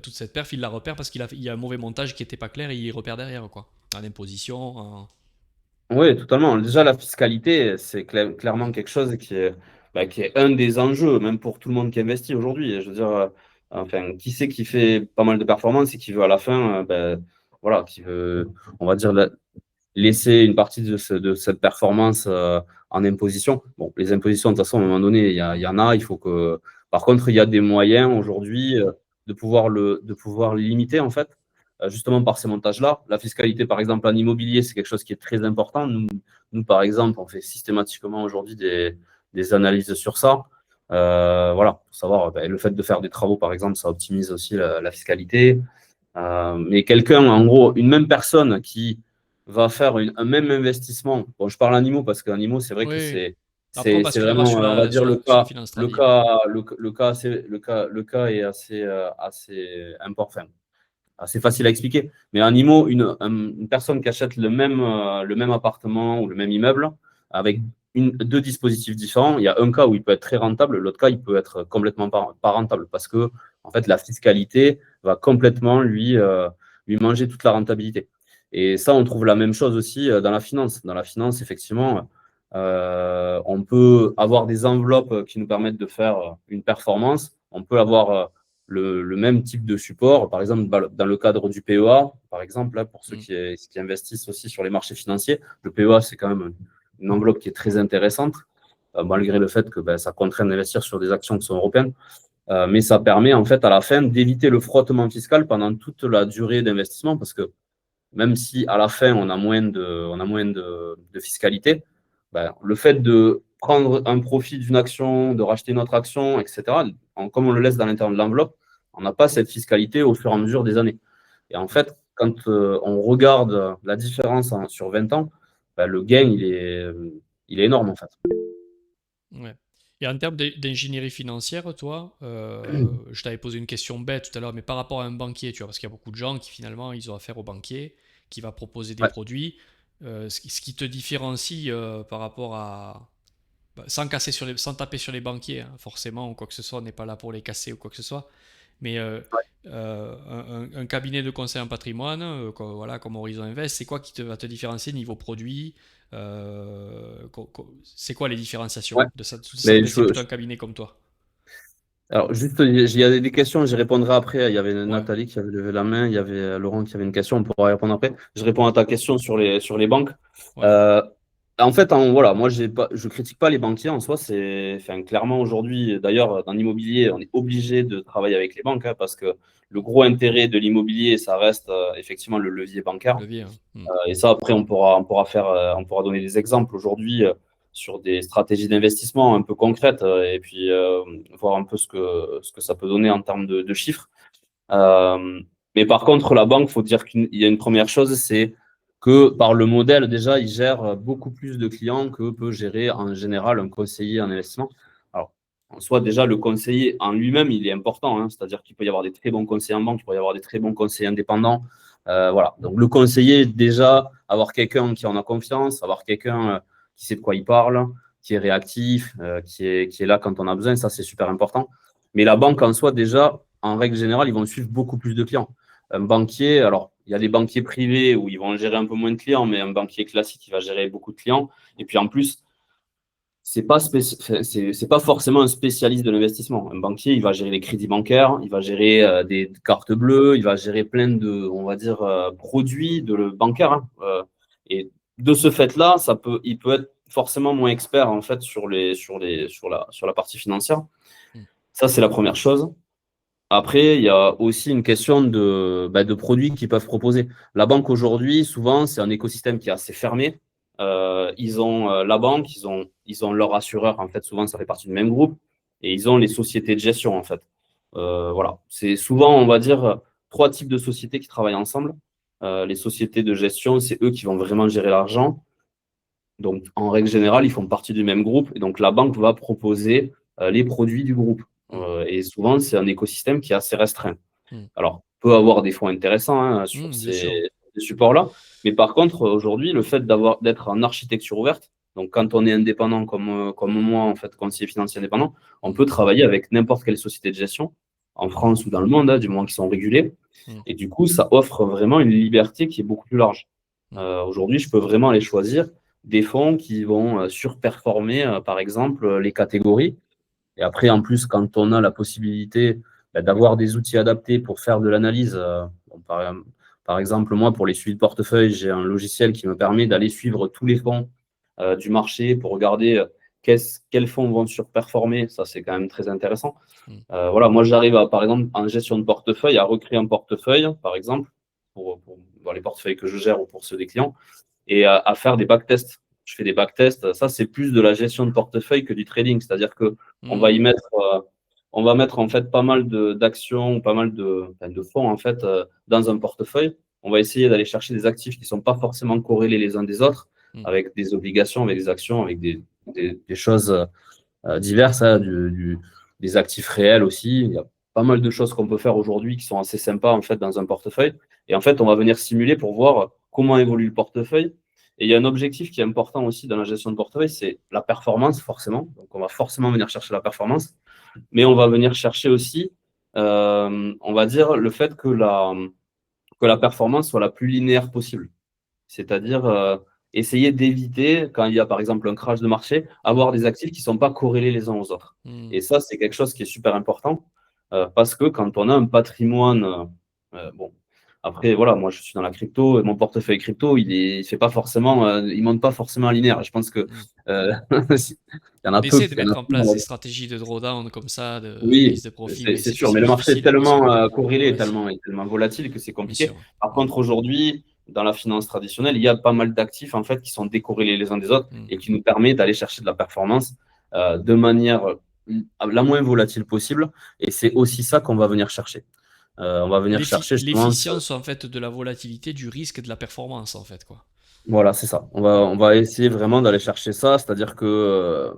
toute cette perf il la repère parce il y a un mauvais montage qui était pas clair et il repère derrière quoi. En imposition, Oui, totalement. Déjà, la fiscalité, c'est clairement quelque chose qui est un des enjeux, même pour tout le monde qui investit aujourd'hui. Je veux dire, enfin, qui c'est qui fait pas mal de performances et qui veut à la fin, voilà, qui veut, on va dire, laisser une partie de cette performance en imposition. Bon, les impositions, de toute façon, à un moment donné, il y en a. Il faut que. Par contre, il y a des moyens aujourd'hui de pouvoir les limiter, en fait, justement par ces montages-là. La fiscalité, par exemple, en immobilier, c'est quelque chose qui est très important. Nous, par exemple, on fait systématiquement aujourd'hui des analyses sur ça. Voilà, pour savoir le fait de faire des travaux, par exemple, ça optimise aussi la fiscalité. Mais quelqu'un, en gros, une même personne qui va faire un même investissement. Bon, je parle animaux parce qu'animaux, c'est vrai que oui. c'est Après on c'est basculera vraiment, on va dire sur la finance tradie. le cas est assez important, assez facile à expliquer. Mais animaux, une personne qui achète le même appartement ou le même immeuble avec deux dispositifs différents, il y a un cas où il peut être très rentable, l'autre cas, il peut être complètement pas rentable parce que en fait, la fiscalité va complètement lui manger toute la rentabilité. Et ça, on trouve la même chose aussi dans la finance. Dans la finance, effectivement, on peut avoir des enveloppes qui nous permettent de faire une performance. On peut avoir le même type de support. Par exemple, dans le cadre du PEA, par exemple, là, pour ceux Mm. qui investissent aussi sur les marchés financiers, le PEA, c'est quand même une enveloppe qui est très intéressante, malgré le fait que ça contraint d'investir sur des actions qui sont européennes. Mais ça permet en fait à la fin d'éviter le frottement fiscal pendant toute la durée d'investissement, parce que même si à la fin on a moins de fiscalité, le fait de prendre un profit d'une action, de racheter une autre action, etc., comme on le laisse dans l'intérieur de l'enveloppe, on n'a pas cette fiscalité au fur et à mesure des années. Et en Mm. fait, quand on regarde la différence sur 20 ans, le gain, il est énorme en fait. Ouais. Et en termes d'ingénierie financière, toi, je t'avais posé une question bête tout à l'heure, mais par rapport à un banquier, tu vois, parce qu'il y a beaucoup de gens qui finalement, ils ont affaire au banquier, qui va proposer des Ouais, produits. Ce qui te différencie par rapport à, sans casser sans taper sur les banquiers, hein, forcément, ou quoi que ce soit, on n'est pas là pour les casser ou quoi que ce soit. Mais un cabinet de conseil en patrimoine, voilà, comme Horizon Invest, c'est quoi qui va te différencier niveau produit c'est quoi les différenciations ouais. de ça, Mais s'adresser plutôt à un cabinet comme toi? alors, juste, il y a des questions, j'y répondrai après. Il y avait Ouais, Nathalie qui avait levé la main, il y avait Laurent qui avait une question, on pourra y répondre après. Je réponds à ta question sur les banques. ouais, Euh, En fait, voilà, moi, je critique pas les banquiers en soi. Enfin, clairement, aujourd'hui, d'ailleurs, dans l'immobilier, on est obligé de travailler avec les banques, hein, parce que le gros intérêt de l'immobilier, ça reste effectivement le levier bancaire. levier, hein. Hmm. Et ça, après, on pourra donner des exemples aujourd'hui sur des stratégies d'investissement un peu concrètes et puis voir un peu ce que ça peut donner en termes de chiffres. Euh, mais par contre, la banque, il faut dire qu'il y a une première chose, c'est que par le modèle, déjà, il gère beaucoup plus de clients que peut gérer en général un conseiller en investissement. Alors, en soi, déjà, le conseiller en lui-même, il est important, hein, c'est-à-dire qu'il peut y avoir des très bons conseillers en banque, il peut y avoir des très bons conseillers indépendants. Voilà. Donc, le conseiller, déjà, avoir quelqu'un qui en a confiance, avoir quelqu'un qui sait de quoi il parle, qui est réactif, qui est là quand on a besoin, ça, c'est super important. Mais la banque en soi, déjà, en règle générale, ils vont suivre beaucoup plus de clients. Un banquier, alors, il y a des banquiers privés où ils vont gérer un peu moins de clients, mais un banquier classique, il va gérer beaucoup de clients. Et puis en plus, c'est pas forcément un spécialiste de l'investissement. Un banquier, il va gérer les crédits bancaires, il va gérer des cartes bleues, il va gérer plein de, on va dire, produits de le bancaire, hein. Et de ce fait-là, il peut être forcément moins expert en fait sur la partie financière. Hmm. Ça, c'est la première chose. Après, il y a aussi une question de produits qu'ils peuvent proposer. La banque aujourd'hui, souvent, c'est un écosystème qui est assez fermé. Ils ont la banque, ils ont leur assureur, en fait, souvent ça fait partie du même groupe, et ils ont les sociétés de gestion, en fait. Voilà. C'est souvent, on va dire, trois types de sociétés qui travaillent ensemble. Les sociétés de gestion, c'est eux qui vont vraiment gérer l'argent. Donc, en règle générale, ils font partie du même groupe, et donc la banque va proposer les produits du groupe. Mm. Et souvent, c'est un écosystème qui est assez restreint. Mm. Alors, on peut avoir des fonds intéressants sur Bien sûr. ces supports-là, mais par contre, aujourd'hui, le fait d'être en architecture ouverte, donc quand on est indépendant comme moi, en fait, conseiller financier indépendant, on Mm. peut travailler avec n'importe quelle société de gestion, en France ou dans le monde, du moment qu'ils sont régulés, Mm. et du coup, ça offre vraiment une liberté qui est beaucoup plus large. Mm. Aujourd'hui, je peux vraiment aller choisir des fonds qui vont surperformer, par exemple, les catégories. Et après, en plus, quand on a la possibilité d'avoir des outils adaptés pour faire de l'analyse, par exemple, moi, pour les suivis de portefeuille, j'ai un logiciel qui me permet d'aller suivre tous les fonds du marché pour regarder quels fonds vont surperformer. Ça, c'est quand même très intéressant. Mm. Voilà, moi, j'arrive, par exemple, en gestion de portefeuille, à recréer un portefeuille, par exemple, pour les portefeuilles que je gère ou pour ceux des clients, et à faire des backtests. Je fais des backtests. Ça, c'est plus de la gestion de portefeuille que du trading. C'est-à-dire que on va y Mm. mettre, on va mettre en fait pas mal d'actions ou pas mal de fonds en fait dans un portefeuille. On va essayer d'aller chercher des actifs qui ne sont pas forcément corrélés les uns des autres, Mm. avec des obligations, avec des actions, avec des choses diverses, hein, des actifs réels aussi. Il y a pas mal de choses qu'on peut faire aujourd'hui qui sont assez sympas en fait dans un portefeuille. Et en fait, on va venir simuler pour voir comment évolue le portefeuille. Et il y a un objectif qui est important aussi dans la gestion de portefeuille, c'est la performance, forcément. Donc, on va forcément venir chercher la performance, mais on va venir chercher aussi, on va dire, le fait que la performance soit la plus linéaire possible. C'est-à-dire essayer d'éviter, quand il y a par exemple un crash de marché, Mm. avoir des actifs qui ne sont pas corrélés les uns aux autres. Mm. Et ça, c'est quelque chose qui est super important parce que quand on a un patrimoine, bon, après, voilà, moi je suis dans la crypto, et mon portefeuille crypto, il fait pas forcément, il monte pas forcément linéaire. Je pense que Mm. il y en a On peu, essaie de il y en a mettre en peu, place des stratégies de drawdown comme ça, de prise oui, de profit, c'est mais c'est c'est sûr, mais c'est le marché est difficile, bien sûr. tellement corrélé, Ouais, tellement volatile que c'est bien compliqué. sûr. Par Mm. contre, aujourd'hui, dans la finance traditionnelle, il y a pas mal d'actifs en fait qui sont décorrélés les uns des autres Mm. et qui nous permettent d'aller chercher de la performance de manière la moins volatile possible. Et c'est aussi ça qu'on va venir chercher. On va venir chercher justement L'efficience en fait de la volatilité, du risque et de la performance en fait quoi. voilà, c'est ça. On va, Mm. on va essayer vraiment d'aller chercher ça, c'est-à-dire que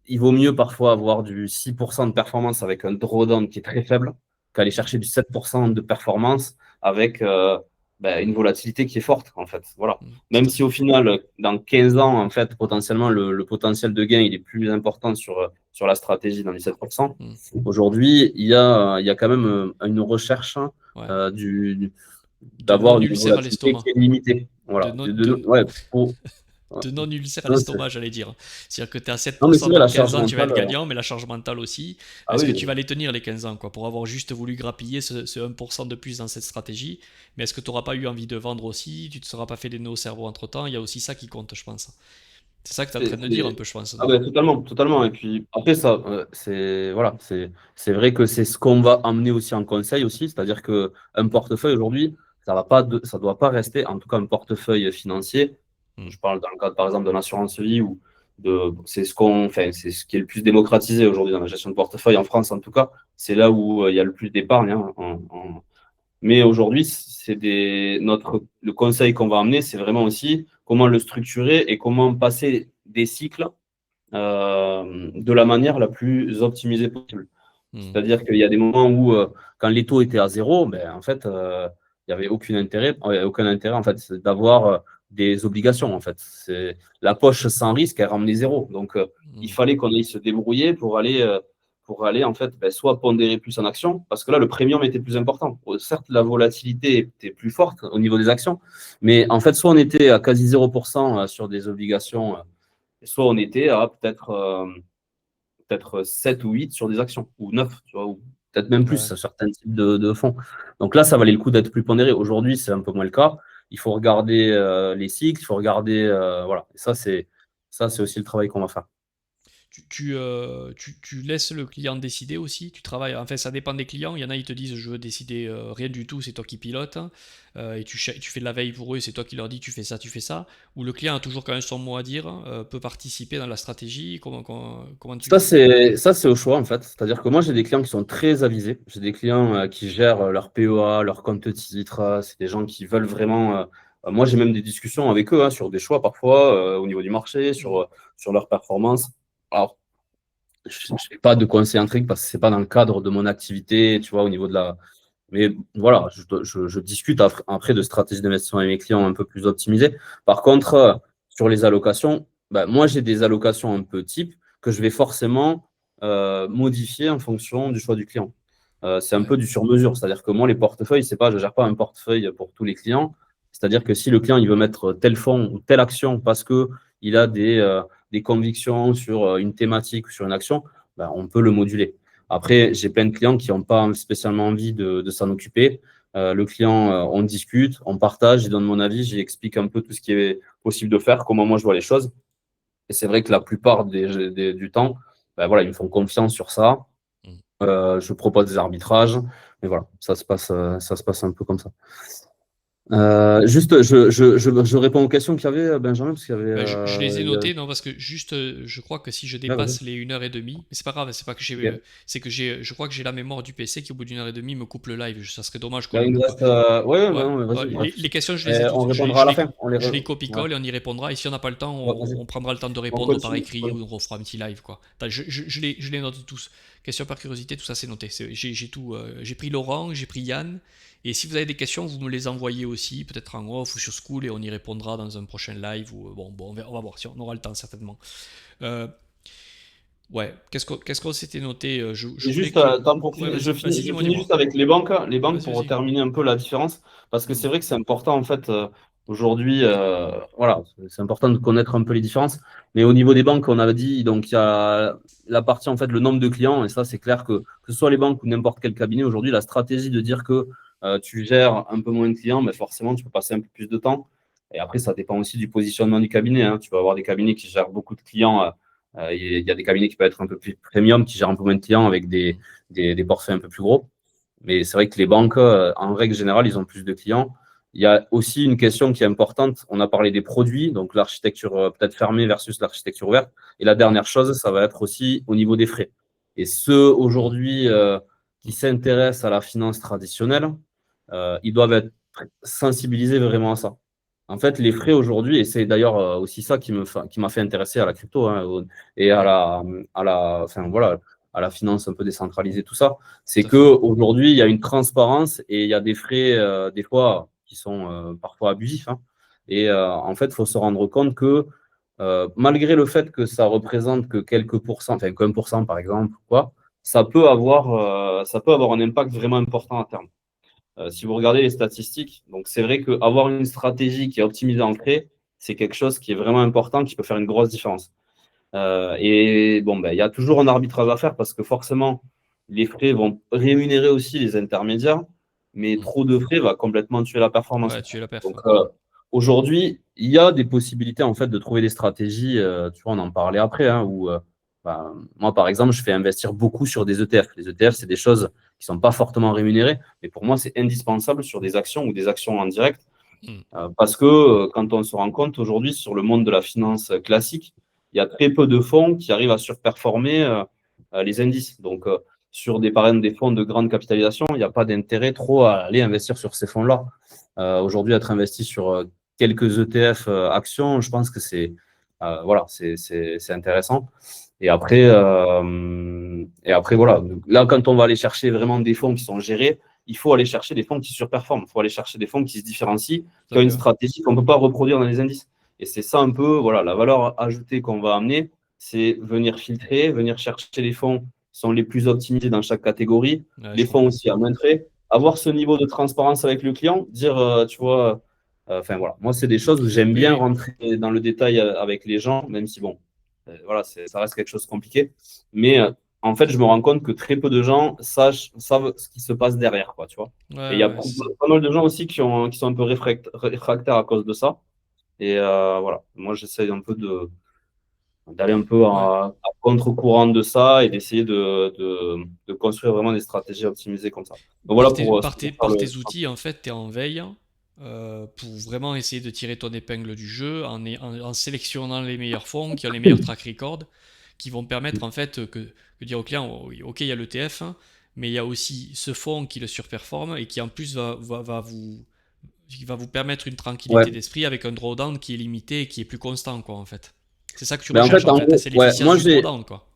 il vaut mieux parfois avoir du 6% de performance avec un drawdown qui est très faible qu'aller Mm. chercher du 7% de performance avec une volatilité qui est forte, en fait. Voilà. Mm. Même Tout à si au fait. final, dans 15 ans, en fait, potentiellement, le potentiel de gain il est plus important sur la stratégie dans les 7%. Mm. Aujourd'hui, il y a quand même une recherche Ouais. euh, De non d'avoir une ulcère à volatilité l'estomac. qui est limitée. De Voilà. non, de, Ouais, ouais. de non ulcère à Non, l'estomac, j'allais dire. C'est-à-dire que tu es à non, mais 7% c'est vrai, dans la 15 charge ans, tu vas mentale. être gagnant, mais la charge mentale aussi. Ah Est-ce que oui, tu vas les tenir les 15 ans quoi, pour avoir juste voulu grappiller ce 1% de plus dans cette stratégie? Mais est-ce que tu n'auras pas eu envie de vendre aussi? Tu ne te seras pas fait des nœuds au cerveau entre temps? Il y a aussi ça qui compte, je pense. C'est ça que tu es en train de dire un peu, je pense, Ah non? ben, totalement, totalement. Ouais. Et puis après ça, c'est voilà, c'est vrai que c'est ce qu'on va amener aussi en conseil aussi, c'est-à-dire que un portefeuille aujourd'hui, ça doit pas rester, en tout cas un portefeuille financier. Mm. Je parle dans le cadre par exemple d'une assurance vie ou enfin, c'est ce qui est le plus démocratisé aujourd'hui dans la gestion de portefeuille en France en tout cas. C'est là où il y a le plus d'épargne, hein, mais aujourd'hui, le conseil qu'on va amener, c'est vraiment aussi comment le structurer et comment passer des cycles de la manière la plus optimisée possible. Mm. C'est-à-dire qu'il y a des moments où, quand les taux étaient à zéro, ben, en fait, il n'y avait aucun intérêt en fait, d'avoir des obligations. En fait. La poche sans risque, elle ramenait zéro. Donc, il Mm. fallait qu'on aille se débrouiller pour aller en fait, soit pondérer plus en actions, parce que là, le premium était plus important. Certes, la volatilité était plus forte au niveau des actions, mais en fait, soit on était à quasi 0% sur des obligations, soit on était à peut-être 7 ou 8 sur des actions, ou 9, tu vois, ou peut-être même plus Ouais. sur certains types de fonds. Donc là, ça valait le coup d'être plus pondéré. Aujourd'hui, c'est un peu moins le cas. Il faut regarder les cycles, il faut regarder. Voilà. Et ça, c'est aussi le travail qu'on va faire. tu laisses le client décider aussi. Tu travailles, enfin, ça dépend des clients. Il y en a, ils te disent, je veux décider rien du tout, c'est toi qui pilotes. Et tu fais de la veille pour eux, c'est toi qui leur dis, tu fais ça, tu fais ça. Ou le client a toujours quand même son mot à dire, peut participer dans la stratégie. Comment tu... Ça, c'est au choix, en fait. C'est-à-dire que moi, j'ai des clients qui sont très avisés. J'ai des clients qui gèrent leur POA, leur compte titre. C'est des gens qui veulent vraiment. Moi, j'ai même des discussions avec eux sur des choix parfois au niveau du marché, Mm. sur leur performance. Alors, je ne fais pas de conseil intrigue parce que c'est pas dans le cadre de mon activité, tu vois, au niveau de la. Mais voilà, je discute après de stratégies d'investissement avec mes clients un peu plus optimisées. Par contre, sur les allocations, bah, moi, j'ai des allocations un peu type que je vais forcément modifier en fonction du choix du client. C'est un Ouais, peu du sur-mesure. C'est-à-dire que moi, les portefeuilles, c'est pas, je ne gère pas un portefeuille pour tous les clients. C'est-à-dire que si le client il veut mettre tel fonds ou telle action parce qu'il a des convictions sur une thématique ou sur une action, bah, on peut le moduler. Après, j'ai plein de clients qui n'ont pas spécialement envie de s'en occuper. Le client, on discute, on partage, je donne mon avis, j'explique un peu tout ce qui est possible de faire, comment moi je vois les choses. Et c'est vrai que la plupart du temps, ben voilà, ils me font confiance sur ça. mm. Je propose des arbitrages. Mais voilà, ça se passe un peu comme ça. Juste, je réponds aux questions qu'il y avait, Benjamin, parce qu'il y avait. Ben, je les ai notés, non, parce que juste, je crois que si je Ouais, vas-y. dépasse les 1h30, mais c'est pas grave, c'est pas que j'ai, Ok. c'est que j'ai, je crois que j'ai la mémoire du PC qui au bout d'1h30 me coupe le live. Ça serait dommage qu'on Là, le il nous loupe. reste. Ouais, Ouais, non, mais vas-y, ouais, pas de les souci. questions, je les ai On toutes. répondra à la fin. Je les Ouais, copie-colle et on y répondra. Et si on n'a pas le temps, ouais, vas-y. on prendra le temps de On répondre par continue. écrit ou on refera un petit live, quoi. Attends, je les note tous. Question par curiosité, tout ça c'est noté. J'ai tout. J'ai pris Laurent, j'ai pris Yann. Et si vous avez des questions, vous me les envoyez aussi, peut-être en off ou sur School, et on y répondra dans un prochain live. Ou, on va voir si on aura le temps, certainement. Euh, ouais, qu'est-ce qu'on s'était noté je Et voulais juste, que. tant pour Ouais, finir, vas-y, je dis-moi, finis dis-moi. juste avec les banques. Les banques, Vas-y, pour vas-y. terminer un peu la différence, parce que Mm. c'est vrai que c'est important, en fait, aujourd'hui, voilà, c'est important de connaître un peu les différences. Mais au niveau des banques, on avait dit, donc, il y a la partie, en fait, le nombre de clients, et ça, c'est clair que ce soit les banques ou n'importe quel cabinet, aujourd'hui, la stratégie de dire que tu gères un peu moins de clients, mais forcément, tu peux passer un peu plus de temps. Et après, ça dépend aussi du positionnement du cabinet, hein. Tu vas avoir des cabinets qui gèrent beaucoup de clients. Il y a des cabinets qui peuvent être un peu plus premium, qui gèrent un peu moins de clients avec des portefeuilles un peu plus gros. Mais c'est vrai que les banques, en règle générale, ils ont plus de clients. Il y a aussi une question qui est importante. On a parlé des produits, donc l'architecture peut-être fermée versus l'architecture ouverte. Et la Mm. dernière chose, ça va être aussi au niveau des frais. Et ceux Mm. aujourd'hui qui Mm. s'intéressent à la finance traditionnelle, ils doivent être sensibilisés vraiment à ça. En fait, les frais aujourd'hui, et c'est d'ailleurs aussi ça qui m'a fait intéresser à la crypto et Ouais, enfin, voilà, à la finance un peu décentralisée, tout ça, c'est tout à fait. qu'aujourd'hui, il y a une transparence et il y a des frais, des fois, qui sont parfois abusifs, hein. Et en fait, il faut se rendre compte que malgré le fait que ça représente que quelques pourcents, enfin qu'un pour cent par exemple, quoi, ça peut avoir un impact vraiment important à terme. Si vous regardez les statistiques, donc c'est vrai qu'avoir une stratégie qui est optimisée en cré, c'est quelque chose qui est vraiment important, qui peut faire une grosse différence. Et bon, ben, il y a toujours un arbitrage à faire parce que forcément, les frais vont rémunérer aussi les intermédiaires, mais Mm. trop de frais va complètement tuer la performance. Ouais, tu es la perf, Donc ouais. aujourd'hui, il y a des possibilités en fait de trouver des stratégies. Tu vois, on en parlait après, hein, où moi, par exemple, je fais investir beaucoup sur des ETF. Les ETF, c'est des choses qui sont pas fortement rémunérées, mais pour moi, c'est indispensable sur des actions ou des actions en direct Mm. parce que quand on se rend compte aujourd'hui sur le monde de la finance classique, il y a très peu de fonds qui arrivent à surperformer les indices. Donc, sur par exemple, des fonds de grande capitalisation, il n'y a pas d'intérêt trop à aller investir sur ces fonds-là. Aujourd'hui, être investi sur quelques ETF actions, je pense que voilà, c'est intéressant. Et après, voilà. Donc, là, quand on va aller chercher vraiment des fonds qui sont gérés, il faut aller chercher des fonds qui surperforment. Il faut aller chercher des fonds qui se différencient, Tout qui à ont fait, une ouais. stratégie qu'on ne peut pas reproduire dans les indices. Et c'est ça un peu, voilà, la valeur ajoutée qu'on va amener, c'est venir filtrer, venir chercher les fonds qui sont les plus optimisés dans chaque catégorie, Ouais, les je fonds comprends. aussi à moins de frais, avoir ce niveau de transparence avec le client, dire, tu vois, enfin voilà, moi c'est des choses où j'aime Oui, bien oui. rentrer dans le détail avec les gens, même si bon, voilà, ça reste quelque chose de compliqué. Mais en fait, je me rends compte que très peu de gens savent ce qui se passe derrière, quoi, tu vois. Ouais, Et il y a ouais, c'est ça. pas mal de gens aussi qui sont un peu réfractaires à cause de ça. Et voilà, moi j'essaye un peu d'aller un peu Ouais. à contre-courant de ça et d'essayer de construire vraiment des stratégies optimisées comme ça. Donc voilà pour faire Par le. tes outils, en fait, tu es en veille pour vraiment essayer de tirer ton épingle du jeu en sélectionnant les meilleurs fonds qui ont les meilleurs track records qui vont permettre en fait que dire au client, oh, oui, ok, il y a l'ETF, hein, mais il y a aussi ce fonds qui le surperforme et qui en plus qui va vous permettre une tranquillité Ouais. d'esprit avec un drawdown qui est limité et qui est plus constant, quoi, en fait. C'est ça que tu Ben en recherches, fait, en en fait. gros, C'est ouais, l'efficience moi du j'ai. drawdown, quoi.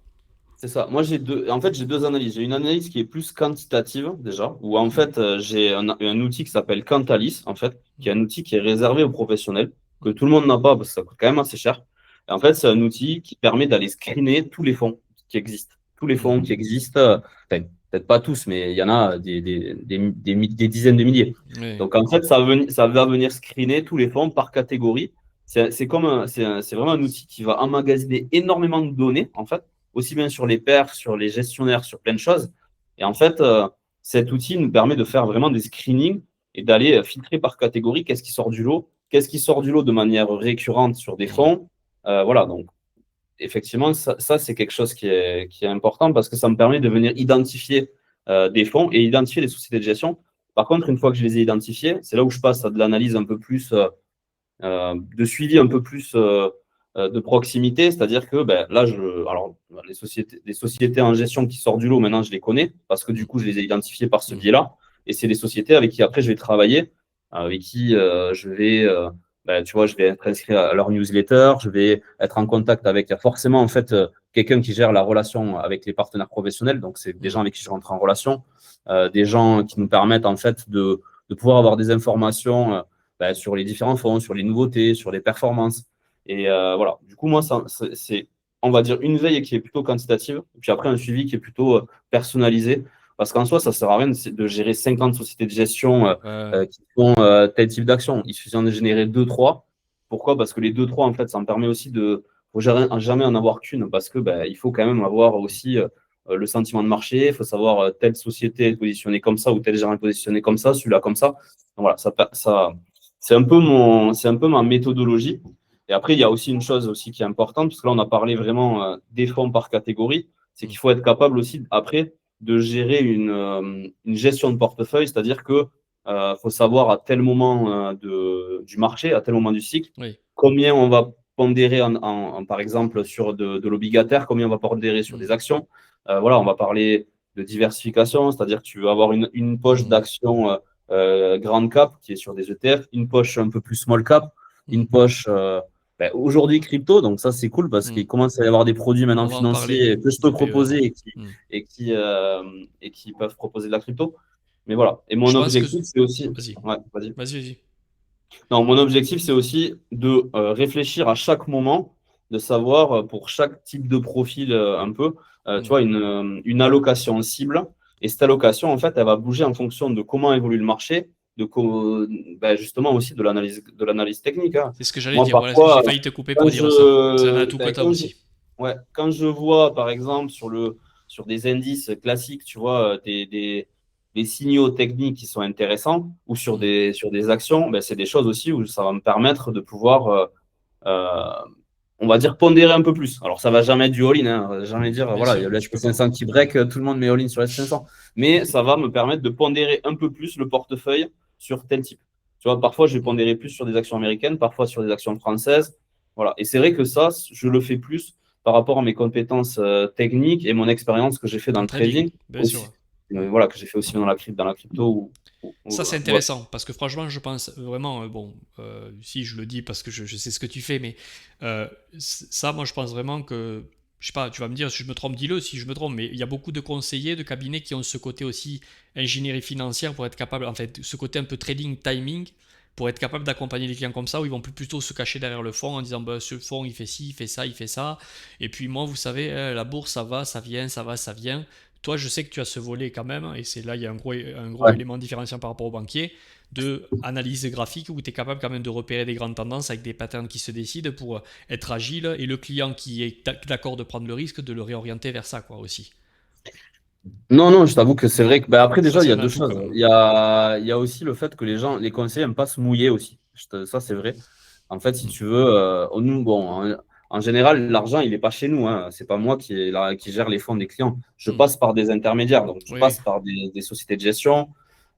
C'est ça. Moi, j'ai deux analyses. J'ai une analyse qui est plus quantitative, déjà, où en fait, j'ai un outil qui s'appelle Quantalis, en fait, qui est un outil qui est réservé aux professionnels, que tout le monde n'a pas parce que ça coûte quand même assez cher. Et en fait, c'est un outil qui permet d'aller screener tous les fonds qui existent. Tous les fonds qui existent, enfin, peut-être pas tous, mais il y en a des dizaines de milliers. Oui. Donc, en fait, ça va venir screener tous les fonds par catégorie. C'est vraiment un outil qui va emmagasiner énormément de données, en fait aussi bien sur les pairs, sur les gestionnaires, sur plein de choses. Et en fait, cet outil nous permet de faire vraiment des screenings et d'aller filtrer par catégorie qu'est-ce qui sort du lot, qu'est-ce qui sort du lot de manière récurrente sur des fonds. Voilà, donc effectivement, ça c'est quelque chose qui est important parce que ça me permet de venir identifier des fonds et identifier les sociétés de gestion. Par contre, une fois que je les ai identifiés, c'est là où je passe à de l'analyse un peu plus de suivi un peu plus de proximité, c'est-à-dire que ben, là, alors, les sociétés en gestion qui sortent du lot, maintenant, je les connais parce que du coup, je les ai identifiées par ce biais-là. Et c'est des sociétés avec qui après, je vais travailler, avec qui je vais, ben, tu vois, je vais être inscrit à leur newsletter, je vais être en contact avec forcément, en fait, quelqu'un qui gère la relation avec les partenaires professionnels. Donc, c'est des gens avec qui je rentre en relation, des gens qui nous permettent, en fait, de pouvoir avoir des informations bah, sur les différents fonds, sur les nouveautés, sur les performances. Et voilà. Du coup, moi, c'est, on va dire, une veille qui est plutôt quantitative, et puis après un suivi qui est plutôt personnalisé. Parce qu'en soi, ça ne ssert à rien de gérer 50 sociétés de gestion qui font tel type d'action. Il suffit de générer deux trois. Pourquoi? Parce que les deux trois en fait, ça me permet aussi de faut jamais en avoir qu'une, parce que bah, il faut quand même avoir aussi le sentiment de marché. Il faut savoir telle société est positionnée comme ça ou tel gérant est positionné comme ça, celui-là comme ça. Donc, voilà, c'est un peu ma méthodologie. Et après, il y a aussi une chose aussi qui est importante, parce que là, on a parlé vraiment des fonds par catégorie, c'est qu'il faut être capable aussi, après, de gérer une gestion de portefeuille, c'est-à-dire que faut savoir à tel moment du marché, à tel moment du cycle, Oui. combien on va pondérer, par exemple, sur de l'obligataire, combien on va pondérer sur des actions. Voilà, on va parler de diversification, c'est-à-dire que tu veux avoir une poche d'actions grande cap qui est sur des ETF, une poche un peu plus small cap, une poche ben, aujourd'hui crypto. Donc ça, c'est cool parce qu'il commence à y avoir des produits maintenant On va en parler financiers que je peux des PER. proposer Hmm. et qui, euh, et qui peuvent proposer de la crypto. Mais voilà. Et mon Je pense que. objectif, c'est aussi. Vas-y. Ouais, vas-y. Vas-y. Non, mon objectif, c'est aussi de réfléchir à chaque moment, de savoir pour chaque type de profil un peu, tu vois, une allocation cible. Et cette allocation, en fait, elle va bouger en fonction de comment évolue le marché, ben, justement aussi de l'analyse technique. Hein. C'est ce que j'allais Moi, dire. Voilà, j'ai parfois, failli te couper quand pour dire ça. C'est un je, atout que ben, tu as aussi. ouais, quand je vois, par exemple, sur des indices classiques, tu vois, des signaux techniques qui sont intéressants ou sur des actions, ben, c'est des choses aussi où ça va me permettre de pouvoir, on va dire, pondérer un peu plus. Alors, ça va jamais être du all-in, hein, jamais dire, Bien voilà, il y sûr, a tu peux pas. l'SP500 qui break, tout le monde met all-in sur l'SP500. Mais ça va me permettre de pondérer un peu plus le portefeuille sur tel type. Tu vois, parfois, je vais pondérer plus sur des actions américaines, parfois sur des actions françaises. Voilà. Et c'est vrai que ça, je le fais plus par rapport à mes compétences techniques et mon expérience que j'ai fait dans En le trading, trading bien aussi. sûr. Ouais. Voilà, que j'ai fait aussi dans la crypto. Ça, c'est Voilà. intéressant parce que franchement, je pense vraiment, bon, si je le dis parce que je sais ce que tu fais, mais ça, moi, je pense vraiment que, je sais pas, tu vas me dire si je me trompe, dis-le si je me trompe, mais il y a beaucoup de conseillers, de cabinets qui ont ce côté aussi ingénierie financière pour être capable, en fait, ce côté un peu trading timing pour être capable d'accompagner les clients comme ça, où ils vont plus plutôt se cacher derrière le fond en disant bah, ce fond il fait ci, il fait ça, il fait ça. Et puis moi, vous savez, la bourse ça va, ça vient, ça va, ça vient. Toi, je sais que tu as ce volet quand même, et c'est là il y a un gros Ouais. élément différenciant par rapport au banquier, de analyse graphique où tu es capable quand même de repérer des grandes tendances avec des patterns qui se décident pour être agile et le client qui est d'accord de prendre le risque de le réorienter vers ça quoi aussi. Non, non, je t'avoue que c'est vrai que bah, après Ça déjà il y c'est a un deux atout quand choses. même. Il y a aussi le fait que les conseillers n'aiment pas se mouiller aussi. Ça c'est vrai. En fait, si tu veux, nous bon, en général, l'argent, il n'est pas chez nous. Hein. C'est pas moi qui gère les fonds des clients. Je Hmm. passe par des intermédiaires. Donc, je Oui. passe par des sociétés de gestion.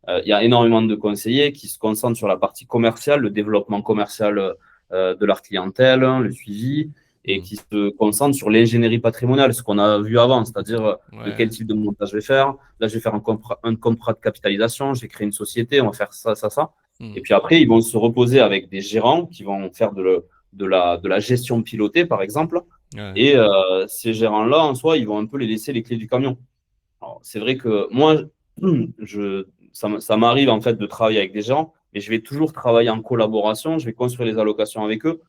Il y a énormément de conseillers qui se concentrent sur la partie commerciale, le développement commercial de leur clientèle, hein, le suivi, et Hmm. qui se concentrent sur l'ingénierie patrimoniale, ce qu'on a vu avant, c'est-à-dire de Ouais. quel type de montage je vais faire. Là, je vais faire un contrat de capitalisation, je vais créer une société, on va faire ça, ça, ça. Hmm. Et puis après, ils vont se reposer avec des gérants qui vont faire de la gestion pilotée, par exemple. Ouais. Et ces gérants-là, en soi, ils vont un peu les laisser les clés du camion. Alors, c'est vrai que moi, ça m'arrive en fait de travailler avec des gens, mais je vais toujours travailler en collaboration, je vais construire les allocations avec eux.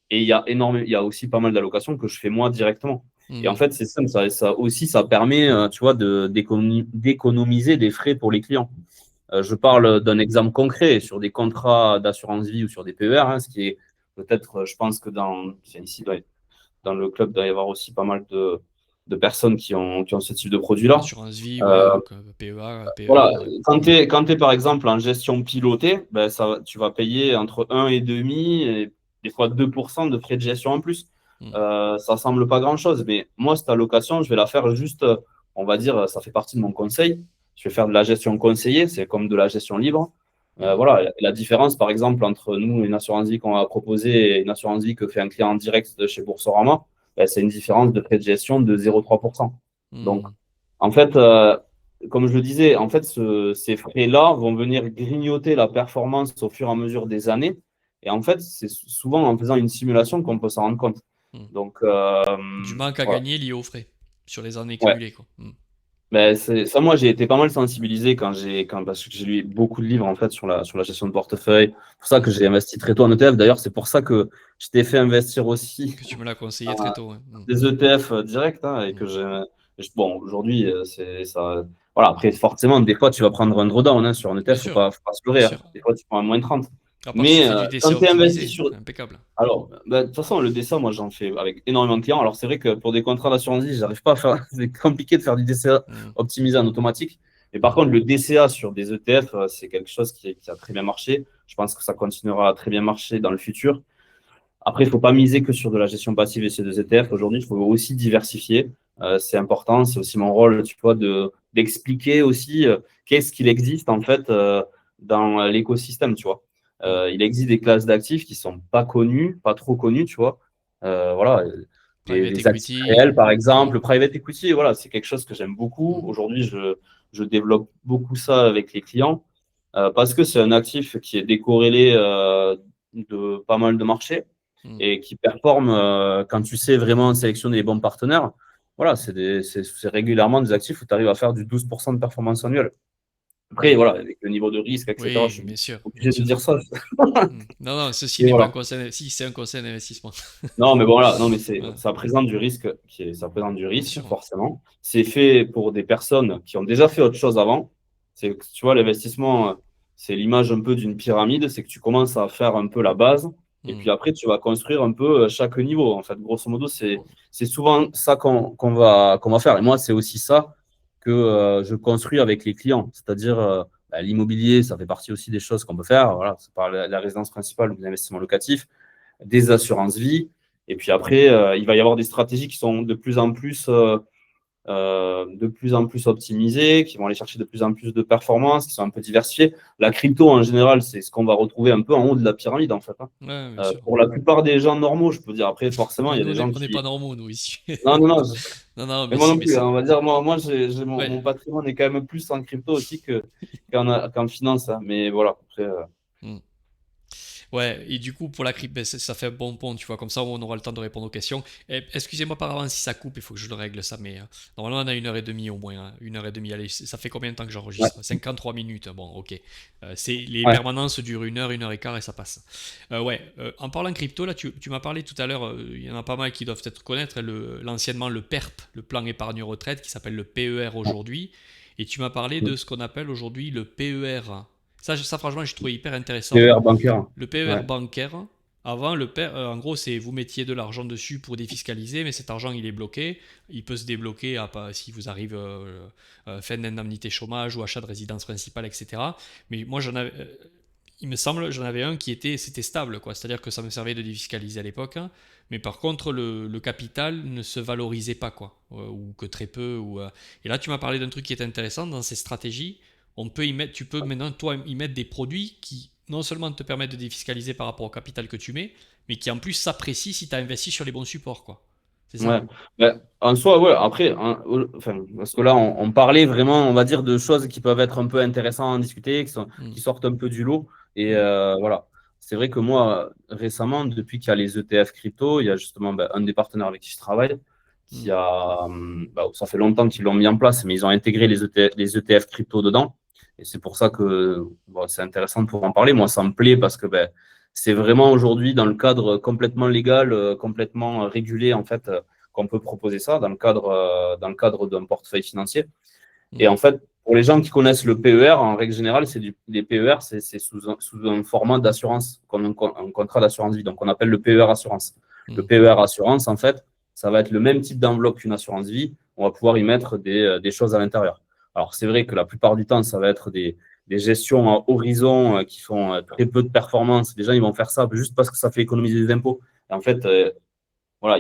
Et il y a aussi pas mal d'allocations que je fais moi directement. Et en Hmm. fait, c'est simple, ça aussi, ça permet, tu vois, d'économiser des frais pour les clients. Je parle d'un exemple concret sur des contrats d'assurance vie ou sur des PER, hein, ce qui est peut-être, je pense que tiens, ici, dans le club, il doit y avoir aussi pas mal de personnes qui ont ce type de produit-là. Assurance vie, ouais, Euh, PEA, voilà, PER, ouais. quand tu es par exemple en gestion pilotée, ben tu vas payer entre 1,5 et des fois 2% de frais de gestion en plus. Hmm. Ça semble pas grand-chose, mais moi, cette allocation, je vais la faire juste, on va dire, ça fait partie de mon conseil. Je vais faire de la gestion conseillée, c'est comme de la gestion libre. Hmm. Voilà, la différence, par exemple, entre nous, une assurance vie qu'on va proposer et une assurance vie que fait un client en direct de chez Boursorama, ben, c'est une différence de frais de gestion de 0,3%. Donc, Hmm. en fait, comme je le disais, en fait, ces frais-là vont venir grignoter la performance au fur et à mesure des années. Et en fait, c'est souvent en faisant une simulation qu'on peut s'en rendre compte. Hmm. Donc, Du manque à voilà. gagner lié aux frais sur les années Ouais. cumulées, quoi. Hmm. Ben, ça, moi, j'ai été pas mal sensibilisé parce que j'ai lu beaucoup de livres en fait sur la gestion de portefeuille. C'est pour ça que Hmm. j'ai investi très tôt en ETF. D'ailleurs, c'est pour ça que je t'ai fait investir aussi Que tu me l'as conseillé très tôt, ouais. Hmm. des ETF directs, hein, et Hmm. que bon, aujourd'hui, c'est ça. Voilà, après, forcément, des fois, tu vas prendre un drawdown, hein, sur un Bien ETF, sûr, faut pas se bien leurrer, hein. sûr. Des fois, tu prends un -30. À part si tu Mais fais du DCA quand tu es investi optimisé, sur. impeccable. Alors, bah, de toute façon, le DCA, moi, j'en fais avec énormément de clients. Alors, c'est vrai que pour des contrats d'assurance vie, j'arrive pas à faire. C'est compliqué de faire du DCA Hmm. optimisé en automatique. Mais par contre, le DCA sur des ETF, c'est quelque chose qui a très bien marché. Je pense que ça continuera à très bien marcher dans le futur. Après, il ne faut pas miser que sur de la gestion passive et sur des ETF. Aujourd'hui, il faut aussi diversifier. C'est important. C'est aussi mon rôle, tu vois, d'expliquer aussi qu'est-ce qu'il existe en fait dans l'écosystème, tu vois. Hmm. Il existe des classes d'actifs qui sont pas connues, pas trop connues, tu vois. Voilà, Private les actifs equity, réels, par ouais. exemple, le private equity, voilà, c'est quelque chose que j'aime beaucoup. Hmm. Aujourd'hui, je développe beaucoup ça avec les clients parce que c'est un actif qui est décorrélé de pas mal de marchés Hmm. et qui performe quand tu sais vraiment sélectionner les bons partenaires. Voilà, c'est régulièrement des actifs où tu arrives à faire du 12% de performance annuelle. Après, Hmm. voilà, avec le niveau de risque, etc., je Oui, suis bien sûr, bien obligé de sûr. dire ça. Hmm. Non, non, ceci Et n'est pas un voilà. conseil. Si, c'est un conseil d'investissement. Non, mais bon, voilà, non, mais Ouais, ça présente du risque, ça présente du bien risque, sûr. forcément. C'est fait pour des personnes qui ont déjà fait autre chose avant. Tu vois, l'investissement, c'est l'image un peu d'une pyramide. C'est que tu commences à faire un peu la base, et Hmm. puis après, tu vas construire un peu chaque niveau. En fait, grosso modo, c'est souvent ça qu'on va faire. Et moi, c'est aussi ça que je construis avec les clients. C'est-à-dire, bah, l'immobilier, ça fait partie aussi des choses qu'on peut faire. Voilà, c'est par la résidence principale ou l'investissement locatif, des assurances vie. Et puis après, il va y avoir des stratégies qui sont de plus en plus optimisées, qui vont aller chercher de plus en plus de performances, qui sont un peu diversifiées. La crypto, en général, c'est ce qu'on va retrouver un peu en haut de la pyramide, en fait, hein. Ouais, bien sûr. Pour la plupart des gens normaux, je peux dire. Après, forcément, il Ouais, y a nous, des gens on n'est pas qui. normaux, nous, ici. Non, non, non. Non, non, Mais mais moi si, non mais plus, hein. c'est. On va dire, moi j'ai mon Ouais. patrimoine est quand même plus en crypto aussi qu'en finance, hein. Mais voilà, après, Hmm. Ouais, et du coup, pour la crypte, ben, ça fait un bon pont, tu vois, comme ça on aura le temps de répondre aux questions. Excusez-moi par avance si ça coupe, il faut que je le règle ça, mais normalement on a 1 heure et demie au moins, hein. 1 heure et demie, allez, ça fait combien de temps que ouais, j'enregistre? 53 minutes, bon, ok. Les ouais. permanences durent 1 heure et quart et ça passe. Ouais, en parlant crypto, là, tu m'as parlé tout à l'heure, il y en a pas mal qui doivent peut-être connaître, hein, l'anciennement le PERP, le plan épargne retraite, qui s'appelle le PER aujourd'hui, et tu m'as parlé de ce qu'on appelle aujourd'hui le PER. Ça franchement, j'ai trouvé hyper intéressant. PER bancaire. Le PER Ouais. bancaire, avant, en gros, c'est vous mettiez de l'argent dessus pour défiscaliser, mais cet argent, il est bloqué. Il peut se débloquer si vous arrive fin d'indemnité chômage ou achat de résidence principale, etc. Mais moi, il me semble, j'en avais un c'était stable, quoi. C'est-à-dire que ça me servait de défiscaliser à l'époque, hein. Mais par contre, le capital ne se valorisait pas, quoi. Ou que très peu. Et là, tu m'as parlé d'un truc qui est intéressant dans ces stratégies. Tu peux maintenant, toi, y mettre des produits qui non seulement te permettent de défiscaliser par rapport au capital que tu mets, mais qui en plus s'apprécient si tu as investi sur les bons supports, quoi. C'est ça? Ouais. Ben, en soi, ouais, après, enfin, parce que là, on parlait vraiment, on va dire, de choses qui peuvent être un peu intéressantes à discuter, Hmm. qui sortent un peu du lot. Et Hmm. voilà. C'est vrai que moi, récemment, depuis qu'il y a les ETF crypto, il y a justement un des partenaires avec qui je travaille Hmm. ça fait longtemps qu'ils l'ont mis en place, mais ils ont intégré les ETF crypto dedans. Et c'est pour ça que bon, c'est intéressant de pouvoir en parler. Moi, ça me plaît parce que c'est vraiment aujourd'hui dans le cadre complètement légal, complètement régulé, en fait, qu'on peut proposer ça dans le cadre d'un portefeuille financier. Et Hmm. en fait, pour les gens qui connaissent le PER, en règle générale, les PER, c'est sous un format d'assurance, comme un contrat d'assurance vie. Donc, on appelle le PER assurance. Le Hmm. PER assurance, en fait, ça va être le même type d'enveloppe qu'une assurance vie. On va pouvoir y mettre des choses à l'intérieur. Alors, c'est vrai que la plupart du temps, ça va être des gestions à horizon qui font très peu de performance. Les gens, ils vont faire ça juste parce que ça fait économiser des impôts. Et en fait, voilà,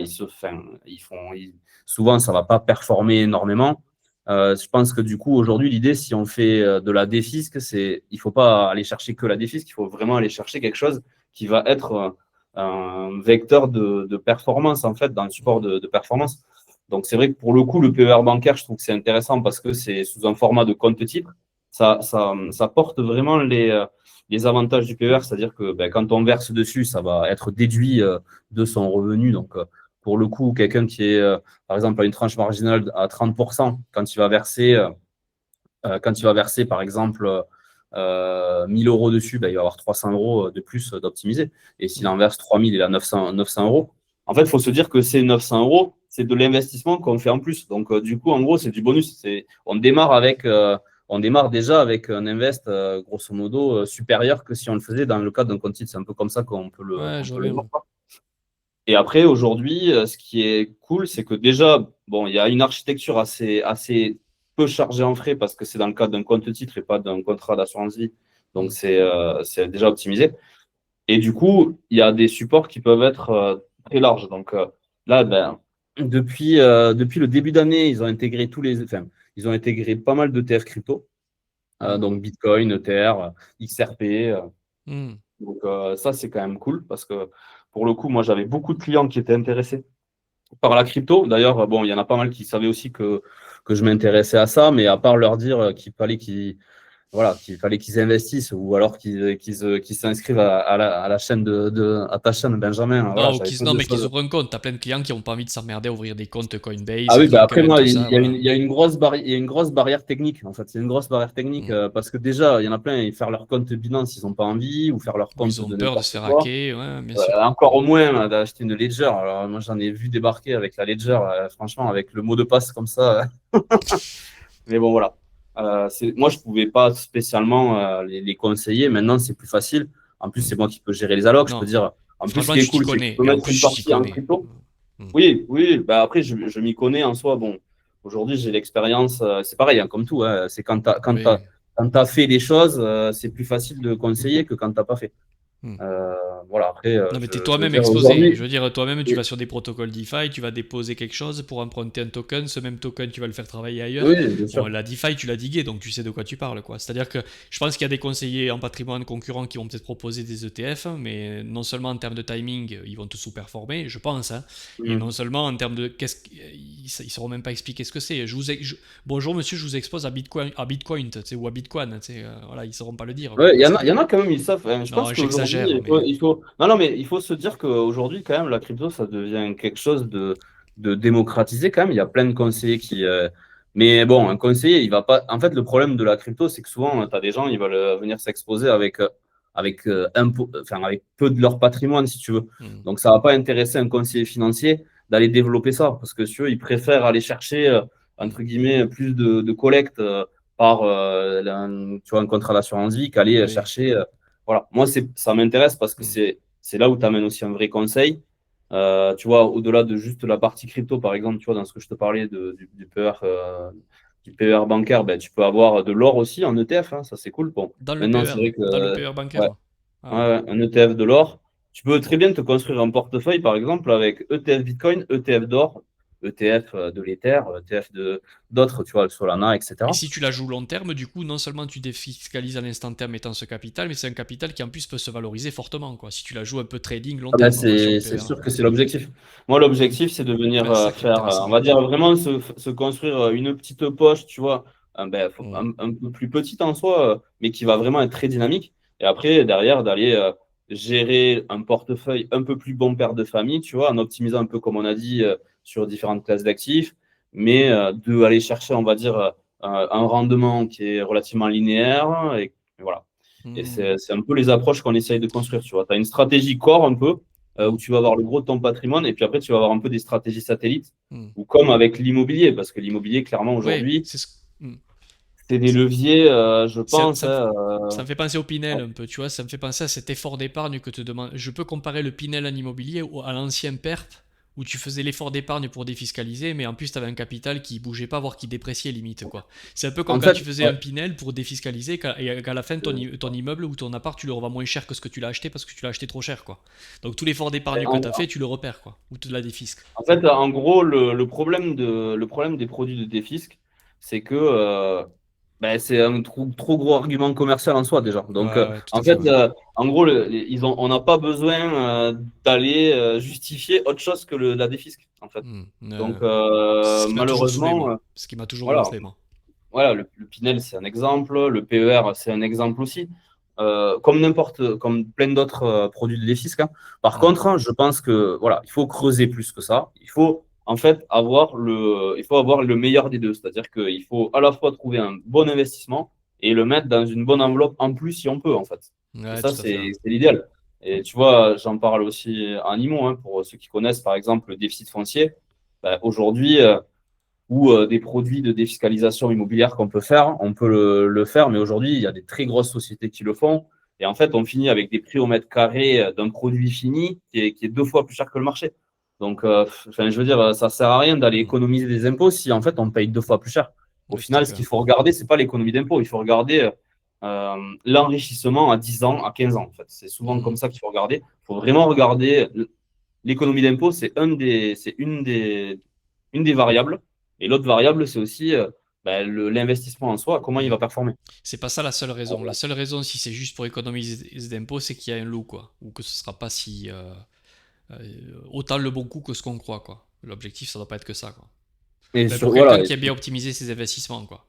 souvent, ça ne va pas performer énormément. Je pense que du coup, aujourd'hui, l'idée, si on fait de la défisque, il ne faut pas aller chercher que la défisque, il faut vraiment aller chercher quelque chose qui va être un vecteur de performance, en fait, dans le support de performance. Donc, c'est vrai que pour le coup, le PER bancaire, je trouve que c'est intéressant parce que c'est sous un format de compte type. Ça porte vraiment les avantages du PER, c'est-à-dire que quand on verse dessus, ça va être déduit de son revenu. Donc, pour le coup, quelqu'un qui est, par exemple, à une tranche marginale à 30%, quand il va verser, par exemple, 1000 euros dessus, il va avoir 300 euros de plus d'optimiser. Et s'il Hmm. en verse 3000, il a 900 euros. En fait, il faut se dire que ces 900 euros, c'est de l'investissement qu'on fait en plus. Donc, du coup, en gros, c'est du bonus. On démarre déjà avec un invest, grosso modo, supérieur que si on le faisait dans le cadre d'un compte titre. C'est un peu comme ça Ouais, qu'on je peut vois le bien. voir. Et après, aujourd'hui, ce qui est cool, c'est que déjà, bon, il y a une architecture assez peu chargée en frais parce que c'est dans le cadre d'un compte titre et pas d'un contrat d'assurance vie. Donc, Hmm. c'est déjà optimisé. Et du coup, il y a des supports qui peuvent être très larges. Donc, là, depuis le début d'année, ils ont intégré pas mal d'ETF crypto. Hmm. Donc, Bitcoin, Ether, XRP. Hmm. Donc, ça, c'est quand même cool parce que pour le coup, moi, j'avais beaucoup de clients qui étaient intéressés par la crypto. D'ailleurs, bon, il y en a pas mal qui savaient aussi que je m'intéressais à ça, mais à part leur dire qu'il fallait qu'ils investissent ou alors qu'ils s'inscrivent à la chaîne à ta chaîne, Benjamin. Voilà, Non, j'avais peu non, de mais qu'ils choses. ouvrent un compte. T'as plein de clients qui n'ont pas envie de s'emmerder à ouvrir des comptes Ah Coinbase, oui, bah après, Kraken, moi, tout ça, voilà. il y a une grosse barrière, il y a une grosse barrière technique, en fait. C'est une grosse barrière technique Hmm. parce que déjà, il y en a plein, ils faire leur compte Binance, ils n'ont pas envie, ou faire leur Ou ils compte ont de peur de se n'importe faire quoi. hacker, ouais, bien sûr. Encore au moins d'acheter une Ledger. Alors, moi, j'en ai vu débarquer avec la Ledger, franchement, avec le mot de passe comme ça. Mais bon, voilà. Moi, je ne pouvais pas spécialement les conseiller. Maintenant, c'est plus facile. En plus, Hmm. c'est moi qui peux gérer les allocs. Je peux Non, dire. En plus, ce franchement, qui est tu t'y cool, c'est que je connais. peux Et en mettre plus, une tu t'y partie en connais. crypto. Hmm. Oui, oui. Bah, après, je m'y connais en soi. Bon, aujourd'hui, j'ai l'expérience. C'est pareil, hein, comme tout, hein. C'est Oui. quand tu as fait les choses, c'est plus facile de conseiller que quand tu n'as pas fait. Hmm. Euh, voilà, après, Non, mais t'es je veux toi-même dire, exposé. Je aujourd'hui. veux dire, toi-même, tu vas sur des protocoles DeFi, tu vas déposer quelque chose pour emprunter un token. Ce même token, tu vas le faire travailler ailleurs. Oui, bien Bon, sûr. la DeFi, tu l'as digué, donc tu sais de quoi tu parles, quoi. C'est-à-dire que je pense qu'il y a des conseillers en patrimoine concurrents qui vont peut-être proposer des ETF, mais non seulement en termes de timing, ils vont te sous-performer, je pense, hein, et non Mm. seulement en termes de ils sauront même pas expliquer ce que c'est. Bonjour monsieur, je vous expose à Bitcoin, tu sais, ou à Bitcoin, tu sais, voilà, ils sauront pas le dire, Ouais, quoi. il y en a quand même, ils savent. Je Non, pense qu'aujourd'hui, j'exagère, mais non, non, mais il faut se dire qu'aujourd'hui, quand même, la crypto, ça devient quelque chose de démocratisé, quand même. Il y a plein de conseillers mais bon, un conseiller, il va pas. En fait, le problème de la crypto, c'est que souvent, tu as des gens, ils veulent venir s'exposer avec peu de leur patrimoine, si tu veux. hmm. Donc, ça va pas intéresser un conseiller financier d'aller développer ça, parce que si tu veux, ils préfèrent aller chercher, Hmm. entre guillemets, plus de collecte. Par tu vois, un contrat d'assurance vie qu'aller Oui. chercher. Voilà. Moi, ça m'intéresse parce que Hmm. c'est là où tu amènes aussi un vrai conseil. Tu vois, au-delà de juste la partie crypto, par exemple, tu vois, dans ce que je te parlais du PER bancaire, ben, tu peux avoir de l'or aussi en ETF, hein, ça c'est cool. Bon, maintenant, c'est vrai que Dans le PER ouais, bancaire. Ah Ouais, ouais. ouais, un ETF de l'or. Tu peux très bien te construire un portefeuille, par exemple, avec ETF Bitcoin, ETF d'or, ETF de l'Ether, ETF d'autres, tu vois, le Solana, Et etc. si tu la joues long terme, du coup, non seulement tu défiscalises à l'instant terme étant ce capital, mais c'est un capital qui en plus peut se valoriser fortement, quoi. Si tu la joues un peu trading long Ah ben, terme, quoi, sur le c'est PER. sûr que c'est l'objectif. Moi, l'objectif, c'est de venir Ouais, c'est ça qui est faire, intéressant. on va dire, vraiment se construire une petite poche, tu vois, Mm. un peu plus petite en soi, mais qui va vraiment être très dynamique. Et après, derrière, d'aller gérer un portefeuille un peu plus bon père de famille, tu vois, en optimisant un peu, comme on a dit, sur différentes classes d'actifs, mais de aller chercher, on va dire, un rendement qui est relativement linéaire. Et voilà. Et Mm. c'est un peu les approches qu'on essaye de construire, tu vois. Tu as une stratégie core un peu, où Mm. tu vas avoir le gros de ton patrimoine, et puis après, tu vas avoir un peu des stratégies satellites, Mm. ou comme avec l'immobilier, parce que l'immobilier, clairement, Ouais, aujourd'hui, c'est ce... mm. c'est des leviers, je C'est- pense. ça, me ça me fait penser au Ouais. Pinel un peu, tu vois, ça me fait penser à cet effort d'épargne que te demande. Je peux comparer le Pinel en immobilier à l'ancien PERP, où tu faisais l'effort d'épargne pour défiscaliser, mais en plus tu avais un capital qui bougeait pas, voire qui dépréciait limite, quoi. C'est un peu comme En quand fait, tu faisais ouais. un Pinel pour défiscaliser, et qu'à la fin ton immeuble ou ton appart, tu le revends moins cher que ce que tu l'as acheté parce que tu l'as acheté trop cher, quoi. Donc tout l'effort d'épargne que tu as En, fait, tu le repères, quoi, ou tu la défisques. en fait, en gros, le problème des produits de défisc, c'est que c'est un trop gros argument commercial en soi déjà. Ouais, Donc, ouais, tout à en fait, fait, ouais. en gros, on n'a pas besoin d'aller justifier autre chose que la défisc, en fait. Hmm, Donc, c'est ce qui m'a toujours saoulé, malheureusement, moi. C'est ce qui m'a toujours voilà, gonflé, moi. voilà, le Pinel, c'est un exemple, le PER, c'est un exemple aussi. Comme plein d'autres produits de défisc, hein. Par Hmm. contre, hein, je pense que voilà, il faut creuser plus que ça. Il faut en fait avoir le meilleur des deux. C'est-à-dire qu'il faut à la fois trouver un bon investissement et le mettre dans une bonne enveloppe en plus si on peut, en fait. Et Ouais, ça, tout à fait, ouais. c'est l'idéal. Et tu vois, j'en parle aussi en IMO, hein, pour ceux qui connaissent, par exemple, le déficit foncier. Aujourd'hui, ou des produits de défiscalisation immobilière qu'on peut faire, on peut le faire, mais aujourd'hui, il y a des très grosses sociétés qui le font. Et en fait, on finit avec des prix au mètre carré d'un produit fini qui est 2 fois plus cher que le marché. Donc, enfin, je veux dire, ça ne sert à rien d'aller Hmm. économiser des impôts si en fait on paye 2 fois plus cher. Au Ouais, tout à final, fait, ce ouais. qu'il faut regarder, ce n'est pas l'économie d'impôt, il faut regarder l'enrichissement à 10 ans, à 15 ans. En fait. C'est souvent Hmm. comme ça qu'il faut regarder. Il faut vraiment regarder l'économie d'impôt, c'est une des variables. Et l'autre variable, c'est aussi l'investissement en soi, comment il Hmm. va performer. C'est pas ça la seule raison. La seule raison, si c'est juste pour économiser des impôts, c'est qu'il y a un loup, quoi. Ou que ce sera pas si. Autant le bon coup que ce qu'on croit, quoi. L'objectif, ça doit pas être que ça, quoi. Et Ben, sur, pour quelqu'un voilà. qui a bien optimisé ses investissements, quoi.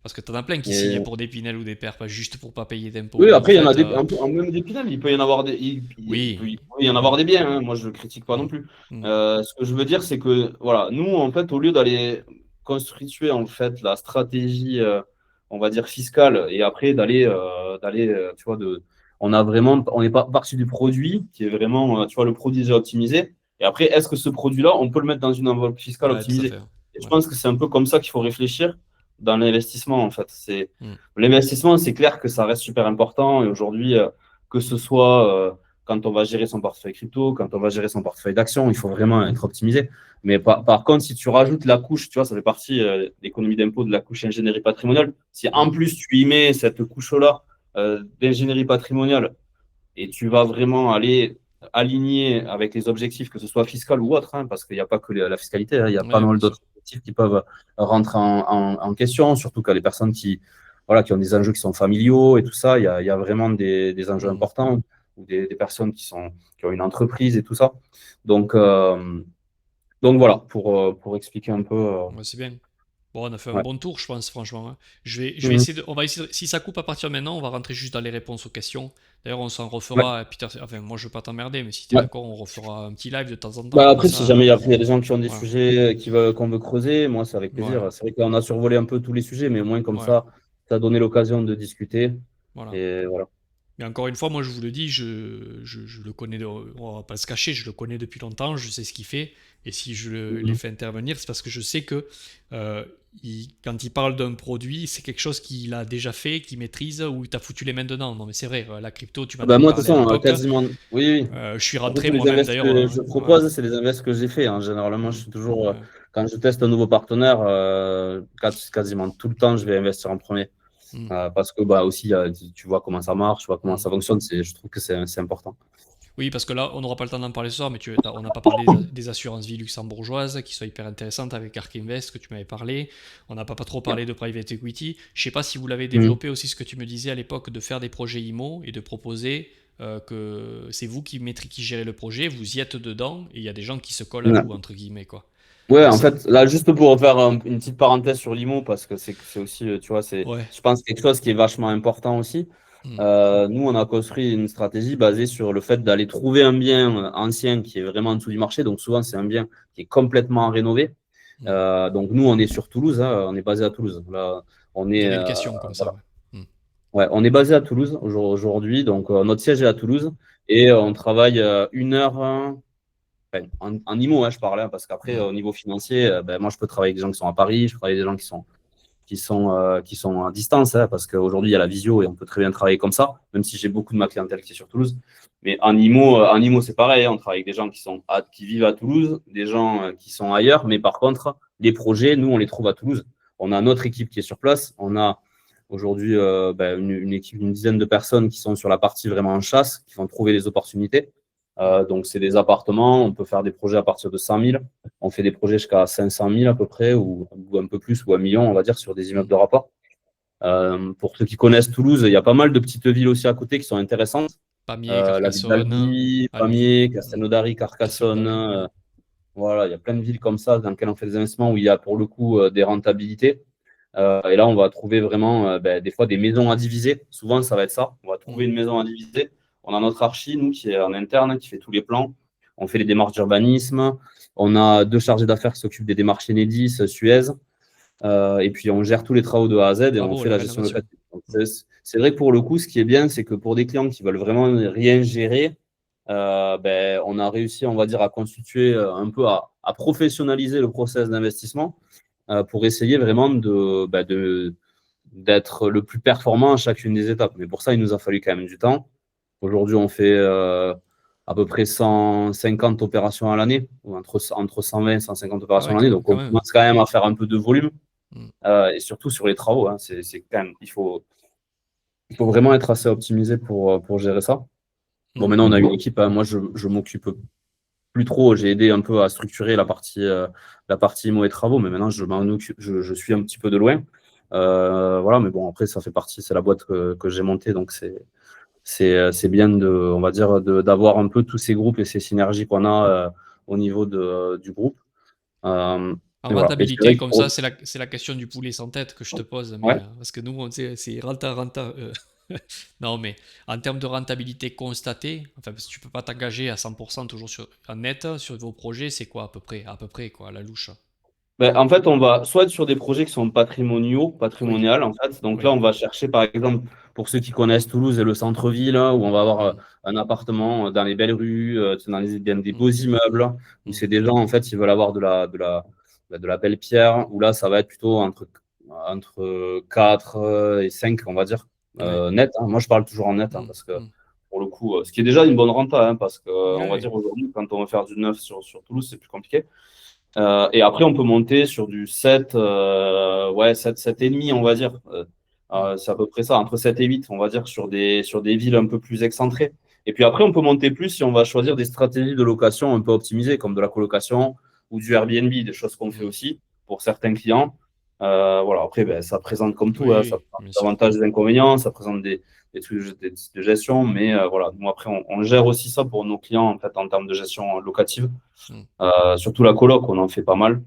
Parce que t'en as plein qui signent Et, pour des Pinel ou des PER, pas juste pour pas payer d'impôts. oui, Et en après, il y en a fait, même des pinels, il peut y en avoir des, il oui. peut y en avoir des biens, hein. Moi, je ne critique pas non Hmm. plus. Hmm. Ce que je veux dire, c'est que, voilà, nous, en fait, au lieu d'aller constituer, en fait, la stratégie, on va dire, fiscale, et après tu vois, on n'est pas parti du produit, qui est vraiment, tu vois, le produit déjà optimisé. Et après, est-ce que ce produit-là, on peut le mettre dans une enveloppe fiscale Ouais, tout à fait. optimisée? Et je Ouais. pense que c'est un peu comme ça qu'il faut réfléchir dans l'investissement, en fait. Hmm. L'investissement, c'est clair que ça reste super important. Et aujourd'hui, que ce soit quand on va gérer son portefeuille crypto, quand on va gérer son portefeuille d'actions, il faut vraiment être optimisé. Mais par contre, si tu rajoutes la couche, tu vois, ça fait partie d'économie d'impôt de la couche ingénierie patrimoniale. Si Hmm. en plus tu y mets cette couche-là d'ingénierie patrimoniale et tu vas vraiment aller aligner avec les objectifs, que ce soit fiscal ou autre, hein, parce qu'il n'y a pas que la fiscalité, hein, il y a pas Ouais, bien mal sûr. d'autres objectifs qui peuvent rentrer en question, surtout que les personnes voilà, qui ont des enjeux qui sont familiaux et tout ça, il y a vraiment des enjeux Hmm. importants, ou des personnes qui ont une entreprise et tout ça. Donc, voilà, pour expliquer un peu. Ouais, c'est bien. Bon, on a fait un Ouais. bon tour, je pense, franchement, hein. Je vais Mhm. essayer de, on va essayer si ça coupe à partir de maintenant, on va rentrer juste dans les réponses aux questions. D'ailleurs, on s'en Ouais. refera, Peter. Enfin, moi, je veux pas t'emmerder, mais si t'es Ouais. d'accord, on refera un petit live de temps en temps, Bah comme après, si ça. jamais il y a des gens qui ont des Voilà. sujets qu'on veut creuser, moi, c'est avec Ouais. plaisir. C'est vrai qu'on a survolé un peu tous les sujets, mais au moins comme Ouais. ça a donné l'occasion de discuter. Voilà. Et voilà. Mais encore une fois, moi je vous le dis, je le connais, on va pas se cacher, je le connais depuis longtemps, je sais ce qu'il fait. Et si l'ai Mhm. fait intervenir, c'est parce que je sais que quand il parle d'un produit, c'est quelque chose qu'il a déjà fait, qu'il maîtrise, ou il t'a foutu les mains dedans. Non mais c'est vrai, la crypto, tu Ah m'en bah avais moi, de toute parlé à façon, l'époque. quasiment. Oui, oui. Je suis Après, rentré tous les moi-même invests d'ailleurs. que je Voilà. propose, c'est les invests que j'ai fait, hein. Généralement, je Mm. suis toujours, Ouais. quand je teste un nouveau partenaire, quasiment tout le temps, je vais investir en premier. Mm. Parce que aussi, tu vois comment ça marche, tu vois comment Mm. ça fonctionne. Je trouve que c'est important. Oui, parce que là, on n'aura pas le temps d'en parler ce soir, mais on n'a pas parlé des assurances vie luxembourgeoises qui sont hyper intéressantes avec Ark Invest que tu m'avais parlé. On n'a pas trop parlé de private equity. Je sais pas si vous l'avez Mm. développé aussi ce que tu me disais à l'époque de faire des projets IMO et de proposer que c'est vous qui gérez le projet, vous y êtes dedans et il y a des gens qui se collent à Ouais. vous entre guillemets quoi. Ouais, Alors en ça, fait, là, juste pour faire une petite parenthèse sur l'IMO, parce que c'est aussi, tu vois, ouais. je pense, quelque chose qui est vachement important aussi. Mm. Nous, on a construit une stratégie basée sur le fait d'aller trouver un bien ancien qui est vraiment en dessous du marché. Donc, souvent, c'est un bien qui est complètement rénové. Mm. Donc, nous, on est sur Toulouse, hein, on est basé à Toulouse. Là, on est, J'avais une question comme ça. voilà. Ouais. Mm. Ouais, on est basé à Toulouse aujourd'hui. Donc, notre siège est à Toulouse et on travaille 1 heure. Enfin, en IMO, hein, je parlais, hein, parce qu'après, Mm. au niveau financier, moi, je peux travailler avec des gens qui sont à Paris, je peux travailler avec des gens qui sont à distance, hein, parce qu'aujourd'hui, il y a la visio et on peut très bien travailler comme ça, même si j'ai beaucoup de ma clientèle qui est sur Toulouse. Mais en IMO, c'est pareil, hein, on travaille avec des gens qui vivent à Toulouse, des gens qui sont ailleurs, mais par contre, les projets, nous, on les trouve à Toulouse. On a notre équipe qui est sur place, on a aujourd'hui une équipe d'une dizaine de personnes qui sont sur la partie vraiment en chasse, qui vont trouver les opportunités. Mm. Donc, c'est des appartements, on peut faire des projets à partir de 100 000. On fait des projets jusqu'à 500 000 à peu près, ou un peu plus, ou 1 million, on va dire, sur des immeubles Mm. de rapport. Pour ceux qui connaissent Toulouse, il y a pas mal de petites villes aussi à côté qui sont intéressantes. Pamiers, La ville Carcassonne, d'Albi, Albi, Pamiers, mm. Castelnaudary, Carcassonne. Castelnaudary. Ouais. Voilà, il y a plein de villes comme ça dans lesquelles on fait des investissements où il y a pour le coup des rentabilités. Et là, on va trouver vraiment des fois des maisons à diviser. Souvent, ça va être ça. On va trouver Mm. une maison à diviser. On a notre archi, nous, qui est en interne, qui fait tous les plans. On fait les démarches d'urbanisme. On a 2 chargés d'affaires qui s'occupent des démarches Enedis, Suez. Et puis, on gère tous les travaux de A à Z et on Bravo, fait la la gestion rénovation. locative. Donc, Mm. c'est vrai que pour le coup, ce qui est bien, c'est que pour des clients qui veulent vraiment rien gérer, on a réussi, on va dire, à constituer un peu, à professionnaliser le process d'investissement pour essayer vraiment d'être le plus performant à chacune des étapes. Mais pour ça, il nous a fallu quand même du temps. Aujourd'hui, on fait à peu près 150 opérations à l'année, ou entre 120 et 150 Ah opérations ouais, à l'année. Donc, quand on même. commence quand même à faire un peu de volume, Mm. et surtout sur les travaux. Hein, c'est quand même, il faut vraiment être assez optimisé pour gérer ça. Bon, Mm. maintenant, on a une équipe. Hein, moi, je m'occupe plus trop. J'ai aidé un peu à structurer la partie IMO et travaux, mais maintenant, je m'en occupe, je suis un petit peu de loin. Voilà, mais bon, après, ça fait partie, c'est la boîte que j'ai montée, donc c'est bien on va dire, d'avoir un peu tous ces groupes et ces synergies qu'on a au niveau du groupe. En Et voilà. Et c'est vrai rentabilité, que comme ça, c'est la question du poulet sans tête que je te pose. Mais, ouais. parce que nous, on sait, c'est renta. Non, mais en termes de rentabilité constatée, enfin, parce que tu peux pas t'engager à 100% toujours en net sur vos projets, c'est quoi à peu près? À peu près, quoi, à la louche. En fait, on va soit être sur des projets qui sont Oui, patrimoniales, en fait. Donc là, oui. on va chercher, par exemple, pour ceux qui connaissent Toulouse et le centre-ville, hein, où on va avoir Mm, un appartement dans les belles rues, dans des beaux mm, immeubles, où mm. c'est des gens, en fait, ils veulent avoir de la belle pierre, où là, ça va être plutôt entre 4 et 5, on va dire, Ouais. net. Hein. Moi, je parle toujours en net, hein, Mm, parce que mm. pour le coup, ce qui est déjà une bonne renta, hein, parce que, on va Ouais. dire aujourd'hui, quand on veut faire du neuf sur Toulouse, c'est plus compliqué. Et après, on peut monter sur du 7, ouais, 7,5, on va dire. Mm, C'est à peu près ça, entre 7 et 8, on va dire, sur des villes un peu plus excentrées. Et puis après, on peut monter plus si on va choisir des stratégies de location un peu optimisées, comme de la colocation ou du Airbnb, des choses qu'on fait mm. aussi pour certains clients. Voilà, après, ça présente comme tout, Oui, hein, ça oui, présente bien des sûr. avantages et des inconvénients, ça présente des trucs de gestion, mais voilà, nous, après, on gère aussi ça pour nos clients en fait, en termes de gestion locative. Mm. Surtout la coloc, on en fait pas mal.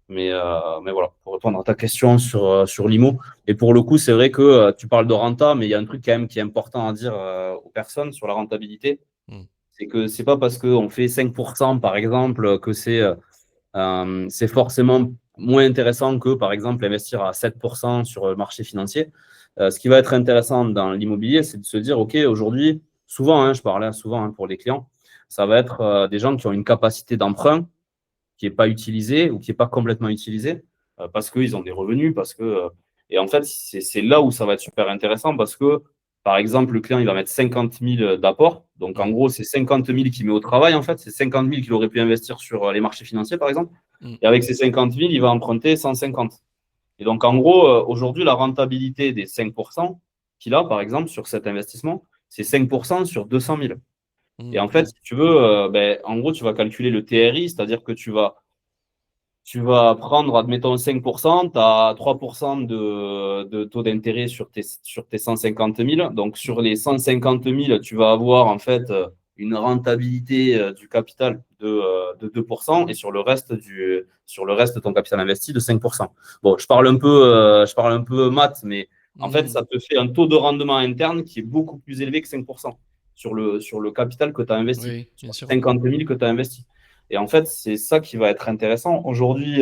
Mais voilà, pour répondre à ta question sur l'IMO. Et pour le coup, c'est vrai que tu parles de renta, mais il y a un truc quand même qui est important à dire aux personnes sur la rentabilité. Mm. C'est que c'est pas parce qu'on fait 5% par exemple que c'est forcément moins intéressant que par exemple investir à 7% sur le marché financier. Ce qui va être intéressant dans l'immobilier, c'est de se dire, OK, aujourd'hui, souvent, hein, je parlais souvent hein, pour les clients, ça va être des gens qui ont une capacité d'emprunt qui n'est pas utilisé ou qui n'est pas complètement utilisé parce qu'ils ont des revenus, et en fait, c'est là où ça va être super intéressant parce que, par exemple, le client, il va mettre 50 000 d'apport. Donc, en Mm. gros, c'est 50 000 qu'il met au travail, en fait. C'est 50 000 qu'il aurait pu investir sur les marchés financiers, par exemple. Mm. Et avec ces 50 000, il va emprunter 150. Et donc, en gros, aujourd'hui, la rentabilité des 5% qu'il a, par exemple, sur cet investissement, c'est 5% sur 200 000. Et en fait, si tu veux, en gros, tu vas calculer le TRI, c'est-à-dire que tu vas prendre, admettons, 5%, tu as 3% de taux d'intérêt sur tes 150 000. Donc, sur les 150 000, tu vas avoir en fait une rentabilité du capital de 2% et sur le reste de ton capital investi de 5%. Bon, je parle un peu maths, mais en fait, ça te fait un taux de rendement interne qui est beaucoup plus élevé que 5% sur le capital que tu as investi, Oui, sur bien les sûr. 50 000 que tu as investi. Et en fait, c'est ça qui va être intéressant. Aujourd'hui,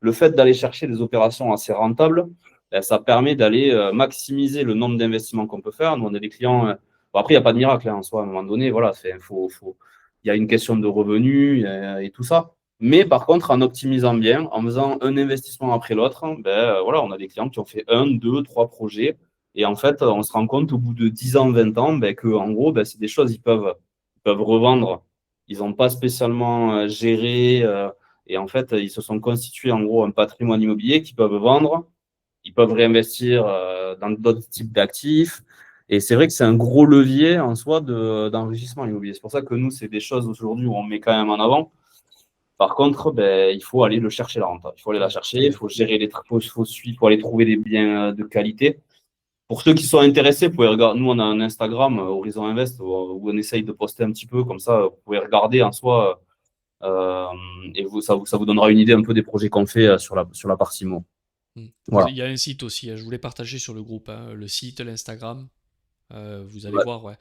le fait d'aller chercher des opérations assez rentables, ça permet d'aller maximiser le nombre d'investissements qu'on peut faire. Nous, on a des clients. Bon, après, il n'y a pas de miracle en soi. À un moment donné, voilà, il y a une question de revenus et tout ça. Mais par contre, en optimisant bien, en faisant un investissement après l'autre, voilà, on a des clients qui ont fait un, deux, trois projets. Et en fait, on se rend compte au bout de 10 ans, 20 ans, que en gros, c'est des choses qu'ils peuvent revendre. Ils n'ont pas spécialement géré. Et en fait, ils se sont constitués en gros un patrimoine immobilier qu'ils peuvent vendre. Ils peuvent réinvestir dans d'autres types d'actifs. Et c'est vrai que c'est un gros levier en soi d'enrichissement immobilier. C'est pour ça que nous, c'est des choses aujourd'hui où on met quand même en avant. Par contre, il faut aller le chercher la rente. Il faut aller la chercher, il faut gérer il faut aller trouver des biens de qualité. Pour ceux qui sont intéressés, vous pouvez regarder. Nous, on a un Instagram, Horizon Invest, où on essaye de poster un petit peu comme ça. Vous pouvez regarder en soi euh, et ça vous donnera une idée un peu des projets qu'on fait sur la partie mot. Il Voilà. y a un site aussi, hein, je voulais partager sur le groupe, hein, le site, l'Instagram. Vous allez Ouais. voir, ouais.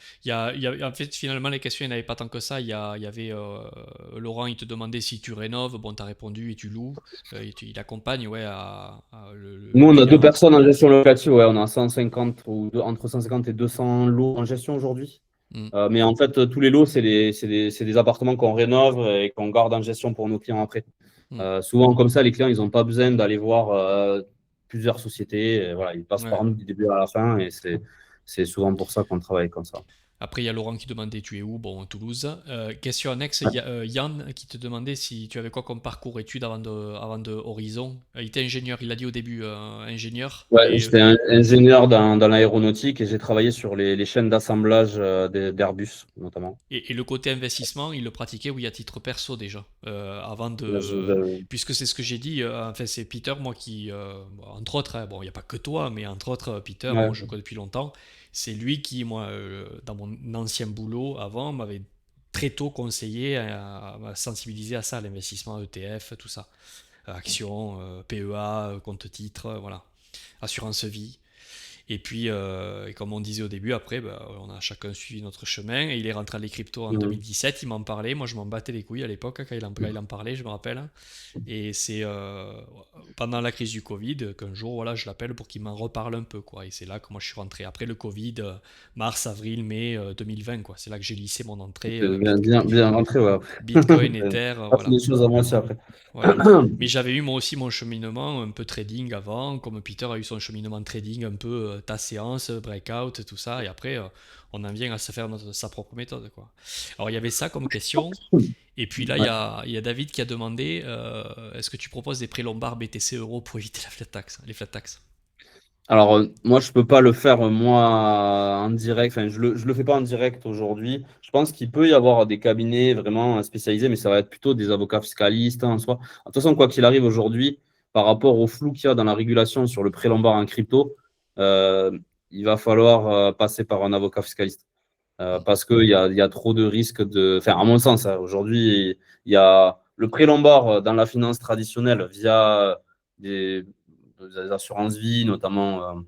En fait, finalement, les questions, il n'y en avait pas tant que ça. Il y avait Laurent, il te demandait si tu rénoves. Bon, tu as répondu et tu loues. Il accompagne, ouais, Nous, le on a deux client. personnes en gestion locative. Ouais, on a 150 entre 150 et 200 lots en gestion aujourd'hui. Mm. Mais en fait, tous les lots, c'est des appartements qu'on rénove et qu'on garde en gestion pour nos clients après. Mm. Souvent, comme ça, les clients, ils n'ont pas besoin d'aller voir plusieurs sociétés. Et voilà, ils passent Ouais. par nous du début à la fin et c'est souvent pour ça qu'on travaille comme ça. Après, il y a Laurent qui demandait tu es où? Bon, Toulouse. Question annexe, il y a Yann qui te demandait si tu avais quoi comme parcours études avant de Horizon. Il était ingénieur, il l'a dit au début, ingénieur. Ouais, j'étais ingénieur dans l'aéronautique et j'ai travaillé sur les chaînes d'assemblage d'Airbus, notamment. Et le côté investissement, il le pratiquait, oui, à titre perso déjà. Avant Là, de. Puisque c'est ce que j'ai dit, enfin, c'est Peter, moi qui. Bon, entre autres, hein, bon, il n'y a pas que toi, mais entre autres, Peter, ouais. bon, je le connais depuis longtemps. C'est lui qui, moi, dans mon ancien boulot avant, m'avait très tôt conseillé à sensibiliser à ça, l'investissement ETF, tout ça. Actions, PEA, compte titre, voilà. Assurance vie. Et puis, et comme on disait au début, après, bah, on a chacun suivi notre chemin. Et il est rentré à les cryptos en Mhm. 2017. Il m'en parlait. Moi, je m'en battais les couilles à l'époque quand il en parlait, je me rappelle. Et c'est pendant la crise du Covid qu'un jour, voilà, je l'appelle pour qu'il m'en reparle un peu, quoi. Et c'est là que moi, je suis rentré. Après le Covid, mars, avril, mai 2020, quoi. C'est là que j'ai lissé mon entrée C'est bien, bien, bien rentré, ouais. Bitcoin, Ether, Pas fait voilà. des choses à moitié après. Voilà. Mais j'avais eu moi aussi mon cheminement un peu trading avant, comme Peter a eu son cheminement trading un peu ta séance, breakout, tout ça, et après on en vient à se faire sa propre méthode, quoi. Alors il y avait ça comme question, et puis là Ouais. il y a David qui a demandé est-ce que tu proposes des prêts lombards BTC Euro pour éviter les flat tax? Alors, moi, je peux pas le faire, moi, en direct. Enfin, je le fais pas en direct aujourd'hui. Je pense qu'il peut y avoir des cabinets vraiment spécialisés, mais ça va être plutôt des avocats fiscalistes, hein, en soi. De toute façon, quoi qu'il arrive aujourd'hui, par rapport au flou qu'il y a dans la régulation sur le prêt lombard en crypto, il va falloir passer par un avocat fiscaliste. Hmm. Parce qu'il y a trop de risques de. Enfin, à mon sens, hein, aujourd'hui, il y a le prêt lombard dans la finance traditionnelle via des, des assurances vie, notamment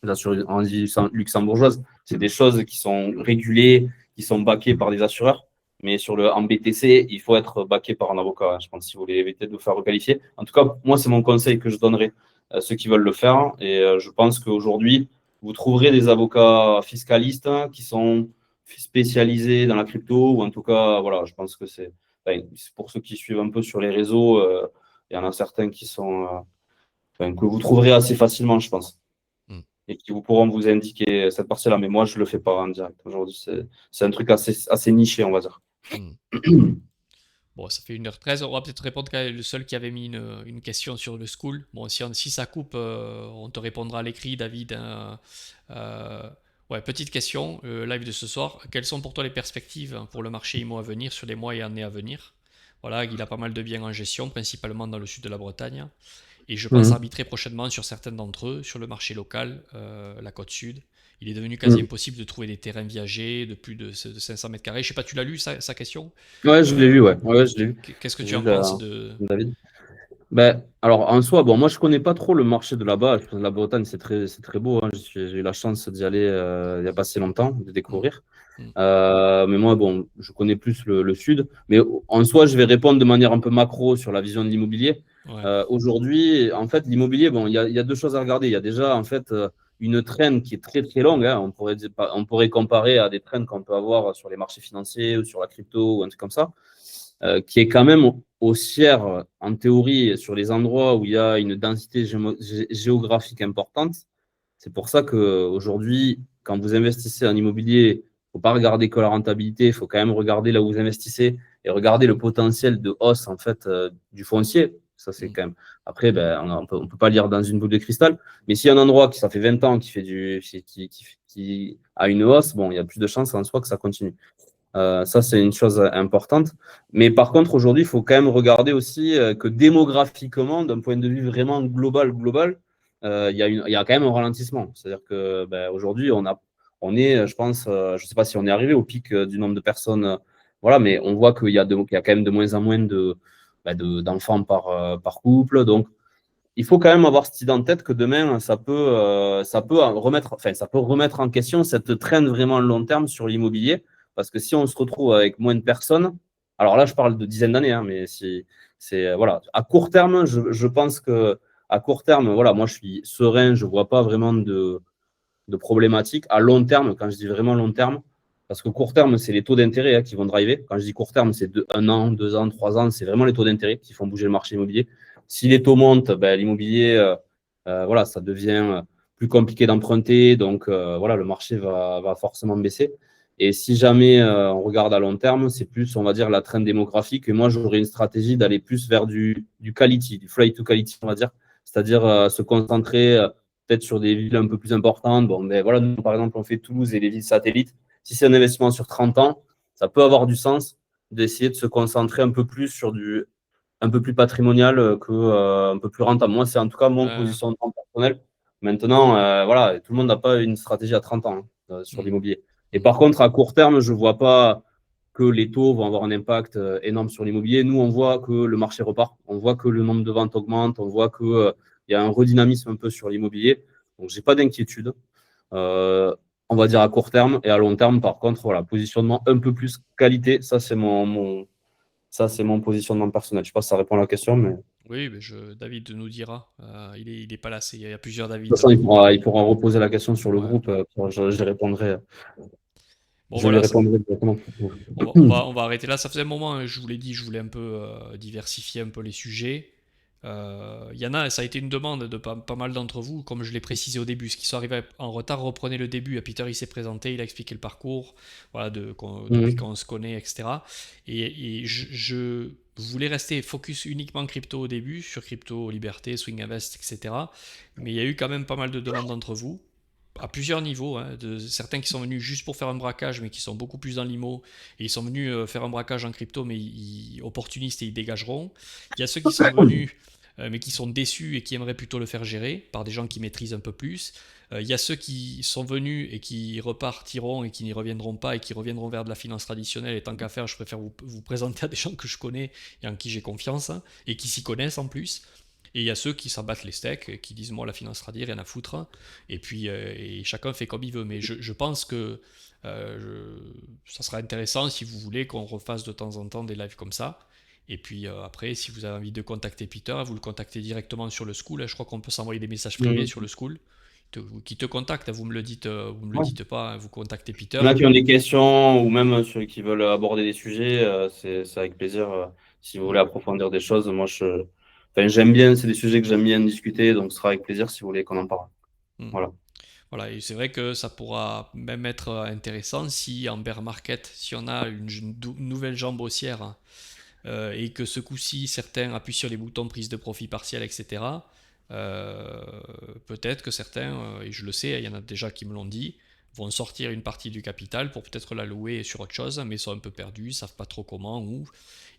les assurances vie luxembourgeoises. C'est des choses qui sont régulées, qui sont backées par des assureurs. Mais en BTC, il faut être backé par un avocat, hein. Je pense si vous voulez éviter de vous faire requalifier. En tout cas, moi, c'est mon conseil que je donnerais à ceux qui veulent le faire. Et je pense qu'aujourd'hui, vous trouverez des avocats fiscalistes qui sont spécialisés dans la crypto, ou en tout cas, voilà, je pense que c'est pour ceux qui suivent un peu sur les réseaux, il y en a certains que vous trouverez assez facilement, je pense, Hmm. et qui vous pourront vous indiquer cette partie-là. Mais moi, je ne le fais pas en direct. Aujourd'hui, c'est un truc assez niché, on va dire. Hmm. Bon, ça fait 1h13. On va peut-être répondre quand même le seul qui avait mis une question sur le school. Bon, si ça coupe, on te répondra à l'écrit, David, hein. Euh, ouais, petite question, live de ce soir. Quelles sont pour toi les perspectives, hein, pour le marché IMO à venir sur les mois et années à venir? Voilà, il a pas mal de biens en gestion, principalement dans le sud de la Bretagne. Et je pense Mhm. arbitrer prochainement sur certains d'entre eux, sur le marché local, la côte sud. Il est devenu quasi Mhm. impossible de trouver des terrains viagés de plus de 500 mètres carrés. Je sais pas, tu l'as lu, sa question? Ouais, je l'ai Euh, lu, ouais. Ouais, je l'ai lu. Qu'est-ce que J'ai tu lu en penses de... David. Ben, alors en soi, bon, moi je connais pas trop le marché de là-bas. Je pense que la Bretagne, c'est très beau, hein. J'ai eu la chance d'y aller il y a pas si longtemps, de Hmm, découvrir. hmm, Mais moi, bon, je connais plus le sud. Mais en soi, je vais répondre de manière un peu macro sur la vision de l'immobilier. ouais, Aujourd'hui, en fait, l'immobilier, bon, il y a deux choses à regarder. Il y a déjà, en fait, une trend qui est très, très longue, hein. On pourrait comparer à des trends qu'on peut avoir sur les marchés financiers ou sur la crypto ou un truc comme ça, qui est quand même haussière, en théorie, sur les endroits où il y a une densité géographique importante. C'est pour ça qu'aujourd'hui, quand vous investissez en immobilier, il ne faut pas regarder que la rentabilité, il faut quand même regarder là où vous investissez et regarder le potentiel de hausse en fait, du foncier. Ça, c'est hmm, quand même. Après, ben, on peut pas lire dans une boule de cristal, mais s'il y a un endroit qui, ça fait 20 ans, qui a une hausse, bon, il y a plus de chances en soi que ça continue. Ça, c'est une chose importante. Mais par contre, aujourd'hui, il faut quand même regarder aussi que démographiquement, d'un point de vue vraiment global, il y a quand même un ralentissement. C'est-à-dire que ben, aujourd'hui, on est, je pense, je ne sais pas si on est arrivé au pic du nombre de personnes, voilà, mais on voit qu'il y a quand même de moins en moins d'enfants par couple. Donc, il faut quand même avoir cette idée en tête que demain, ça peut remettre en question cette traîne vraiment long terme sur l'immobilier. Parce que si on se retrouve avec moins de personnes, alors là, je parle de dizaines d'années, hein, mais si, voilà. À court terme, je pense que à court terme, voilà, moi, je suis serein, je ne vois pas vraiment de problématiques. À long terme, quand je dis vraiment long terme, parce que court terme, c'est les taux d'intérêt, hein, qui vont driver. Quand je dis court terme, c'est un an, 2 ans, 3 ans, c'est vraiment les taux d'intérêt qui font bouger le marché immobilier. Si les taux montent, ben, l'immobilier, voilà, ça devient plus compliqué d'emprunter, donc voilà, le marché va forcément baisser. Et si jamais on regarde à long terme, c'est plus, on va dire, la trend démographique. Et moi, j'aurais une stratégie d'aller plus vers du quality, du flight to quality, on va dire, c'est-à-dire se concentrer peut-être sur des villes un peu plus importantes. Bon, mais voilà, nous, par exemple, on fait Toulouse et les villes satellites. Si c'est un investissement sur 30 ans, ça peut avoir du sens d'essayer de se concentrer un peu plus sur un peu plus patrimonial que un peu plus rentable. Moi, c'est en tout cas mon ouais, positionnement personnel. Maintenant, voilà, tout le monde n'a pas une stratégie à 30 ans, hein, sur hmm, l'immobilier. Et hmm, par contre, à court terme, je ne vois pas que les taux vont avoir un impact énorme sur l'immobilier. Nous, on voit que le marché repart, on voit que le nombre de ventes augmente, on voit qu'il y a un redynamisme un peu sur l'immobilier. Donc, je n'ai pas d'inquiétude, euh, on va dire à court terme. Et à long terme, par contre, voilà, positionnement un peu plus qualité. Ça, c'est mon positionnement personnel. Je ne sais pas si ça répond à la question, mais de oui, mais David nous dira. Il est pas là, il y a plusieurs David toute dans façon, le groupe. il pourra reposer la question sur le Ouais. groupe. Je répondrai, Bon, je lui voilà, répondrai directement. on va arrêter là. Ça faisait un moment, hein, je vous l'ai dit, je voulais un peu diversifier un peu les sujets. Il y en a, ça a été une demande de pas mal d'entre vous, comme je l'ai précisé au début. Ce qui sont arrivés en retard, reprenez le début. Peter, il s'est présenté, il a expliqué le parcours, voilà, depuis Mhm. quand on se connaît, etc. Et je voulais rester focus uniquement crypto au début, sur crypto, liberté, swing invest, etc. Mais il y a eu quand même pas mal de demandes d'entre vous à plusieurs niveaux, hein, certains qui sont venus juste pour faire un braquage, mais qui sont beaucoup plus dans l'IMO, et ils sont venus faire un braquage en crypto, mais opportunistes et ils dégageront. Il y a ceux qui sont venus, mais qui sont déçus et qui aimeraient plutôt le faire gérer par des gens qui maîtrisent un peu plus. Il y a ceux qui sont venus et qui repartiront et qui n'y reviendront pas et qui reviendront vers de la finance traditionnelle. Et tant qu'à faire, je préfère vous présenter à des gens que je connais et en qui j'ai confiance, hein, et qui s'y connaissent en plus. Et il y a ceux qui s'en battent les steaks, qui disent moi la finance tradie, rien à foutre. Et puis et chacun fait comme il veut. Mais je pense que ça sera intéressant si vous voulez qu'on refasse de temps en temps des lives comme ça. Et puis après, si vous avez envie de contacter Peter, vous le contactez directement sur le school. Je crois qu'on peut s'envoyer des messages privés sur Mhm. le school. Qui te contacte, vous me le Ouais. dites pas, hein, vous contactez Peter. Il y en a qui ont des questions ou même ceux qui veulent aborder des sujets, c'est avec plaisir. Si vous Mm, voulez approfondir des choses, enfin, j'aime bien, c'est des sujets que j'aime bien discuter, donc ce sera avec plaisir si vous voulez qu'on en parle. mm. Voilà. Voilà, et c'est vrai que ça pourra même être intéressant si en bear market, si on a une nouvelle jambe haussière, hein, et que ce coup-ci, certains appuient sur les boutons de prise de profit partiel, etc., peut-être que certains, et je le sais, il y en a déjà qui me l'ont dit, vont sortir une partie du capital pour peut-être la louer sur autre chose, mais sont un peu perdus, savent pas trop comment, où.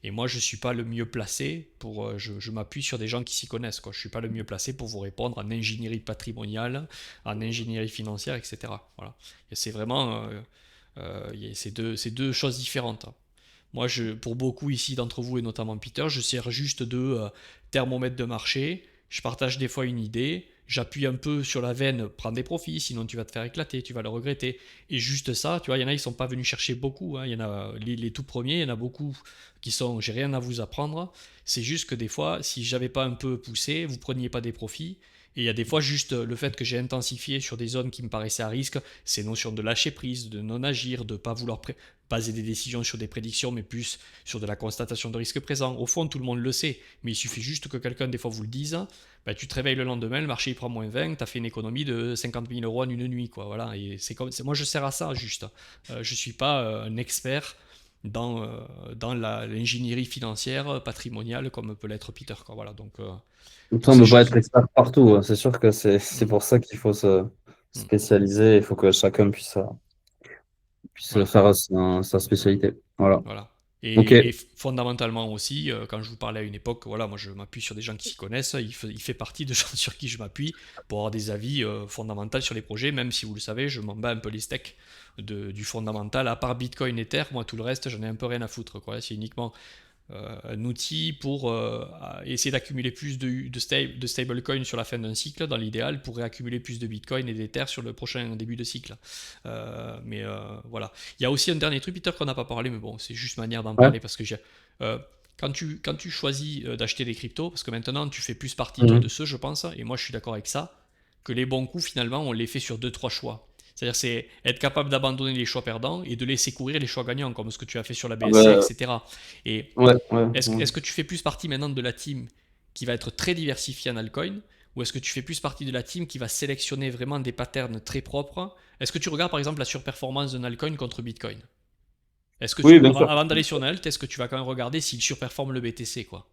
Et moi, je suis pas le mieux placé pour. Je m'appuie sur des gens qui s'y connaissent, quoi. Je suis pas le mieux placé pour vous répondre en ingénierie patrimoniale, en ingénierie financière, etc. Voilà. Et c'est vraiment. C'est deux choses différentes, hein. Moi, pour beaucoup ici d'entre vous, et notamment Peter, je sers juste de thermomètre de marché. Je partage des fois une idée, j'appuie un peu sur la veine, prends des profits, sinon tu vas te faire éclater, tu vas le regretter. Et juste ça, tu vois, il y en a, ils sont pas venus chercher beaucoup, hein. Il y en a les tout premiers, il y en a beaucoup qui sont, j'ai rien à vous apprendre. C'est juste que des fois, si j'avais pas un peu poussé, vous preniez pas des profits. Et il y a des fois juste le fait que j'ai intensifié sur des zones qui me paraissaient à risque, ces notions de lâcher prise, de non agir, de pas vouloir baser des décisions sur des prédictions, mais plus sur de la constatation de risque présent. Au fond, tout le monde le sait, mais il suffit juste que quelqu'un des fois vous le dise. Bah, tu te réveilles le lendemain, le marché il prend moins 20, tu as fait une économie de 50 000 euros en une nuit, quoi. Voilà. Et moi je sers à ça juste. Je suis pas un expert dans l'ingénierie financière patrimoniale comme peut l'être Peter, quoi. Voilà. Tout Pour on ces ne peut pas être choses. expert partout, hein. C'est sûr que c'est Mm, pour ça qu'il faut se mm. spécialiser. Il faut que chacun puisse Voilà. faire sa spécialité. Voilà. Voilà. Ok. Et fondamentalement aussi, quand je vous parlais à une époque, voilà, moi je m'appuie sur des gens qui s'y connaissent, il fait partie de gens sur qui je m'appuie pour avoir des avis fondamentaux sur les projets, même si vous le savez, je m'en bats un peu les steaks du fondamental. À part Bitcoin et Ether, moi tout le reste, j'en ai un peu rien à foutre, quoi. C'est uniquement un outil pour essayer d'accumuler plus de stablecoin sur la fin d'un cycle, dans l'idéal, pour réaccumuler plus de bitcoin et d'ether sur le prochain début de cycle. Voilà. Il y a aussi un dernier truc, Peter, qu'on n'a pas parlé, mais bon, c'est juste manière d'en Ouais. parler parce que euh, quand tu choisis d'acheter des cryptos, parce que maintenant tu fais plus partie toi de Mhm. ceux, je pense, et moi je suis d'accord avec ça, que les bons coups finalement on les fait sur deux trois choix. C'est-à-dire c'est être capable d'abandonner les choix perdants et de laisser courir les choix gagnants, comme ce que tu as fait sur la Ah BSC, ben, etc. Et ouais, ouais, est-ce, ouais. est-ce que tu fais plus partie maintenant de la team qui va être très diversifiée en altcoin, ou est-ce que tu fais plus partie de la team qui va sélectionner vraiment des patterns très propres? Est-ce que tu regardes par exemple la surperformance d'un altcoin contre Bitcoin? Est-ce que Oui, bien avant, sûr. avant d'aller sur un alt, est-ce que tu vas quand même regarder s'il surperforme le BTC, quoi?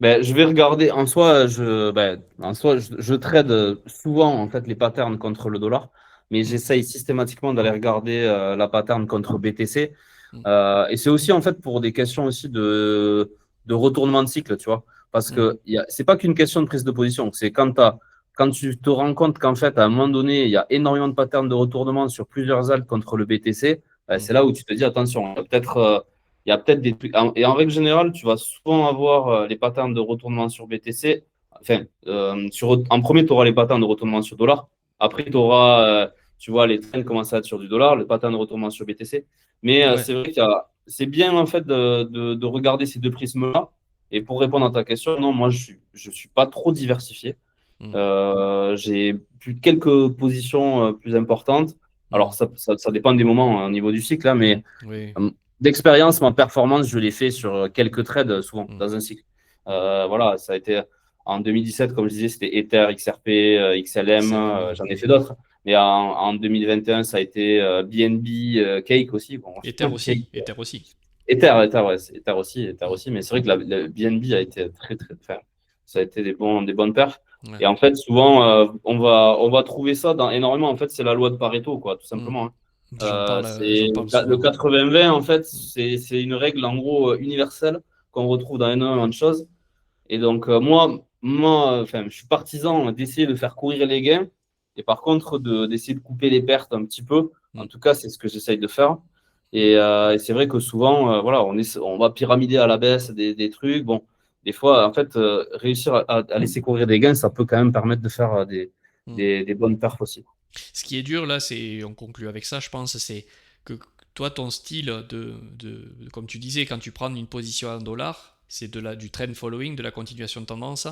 Ben, je vais regarder. En soi, je trade souvent en fait les patterns contre le dollar, mais Mm, j'essaye systématiquement d'aller regarder la pattern contre BTC. mm, Et c'est aussi en fait pour des questions aussi de retournement de cycle, tu vois. Parce mm, que c'est pas qu'une question de prise de position. C'est quand tu te rends compte qu'en fait, à un moment donné, il y a énormément de patterns de retournement sur plusieurs altcoins contre le BTC, mm, c'est là où tu te dis attention, il y a peut-être des trucs. Et en règle générale, tu vas souvent avoir les patterns de retournement sur BTC. Enfin, en premier, tu auras les patterns de retournement sur dollar. Après, tu auras, tu vois, les trends commencer à être sur du dollar, le pattern de retournement sur BTC. Mais ouais. c'est vrai c'est bien en fait de regarder ces deux prismes-là. Et pour répondre à ta question, non, moi je suis pas trop diversifié. Mm, J'ai plus quelques positions plus importantes. Alors mm, ça dépend des moments hein, au niveau du cycle, hein, mais oui. d'expérience, ma performance, je l'ai fait sur quelques trades souvent Mm, dans un cycle. Voilà, ça a été en 2017, comme je disais, c'était Ether, XRP, XLM, XLM, ouais. j'en ai fait d'autres. Mais en 2021, ça a été BNB, Cake aussi. Bon, Ether Cake, aussi. Ether aussi. Ether, ouais, c'est Ether Mm, aussi. Mais c'est vrai que la BNB a été très, très, enfin, ça a été des bonnes perfs. ouais. Et en fait, souvent, on va trouver ça dans énormément. En fait, c'est la loi de Pareto, quoi, tout Mm. simplement, hein. J'en C'est parle le souvent. 80-20, en fait, Mm, c'est une règle en gros universelle qu'on retrouve dans énormément de choses. Et donc, moi, enfin, je suis partisan d'essayer de faire courir les gains et par contre d'essayer de couper les pertes un petit peu. En mm, tout cas, c'est ce que j'essaye de faire. Et c'est vrai que souvent, voilà, on va pyramider à la baisse des trucs. Bon, des fois, en fait, réussir à laisser courir des gains, ça peut quand même permettre de faire mm. des bonnes perfs aussi. Ce qui est dur là, on conclut avec ça, je pense, c'est que toi, ton style comme tu disais, quand tu prends une position en dollars, c'est du trend following, de la continuation de tendance.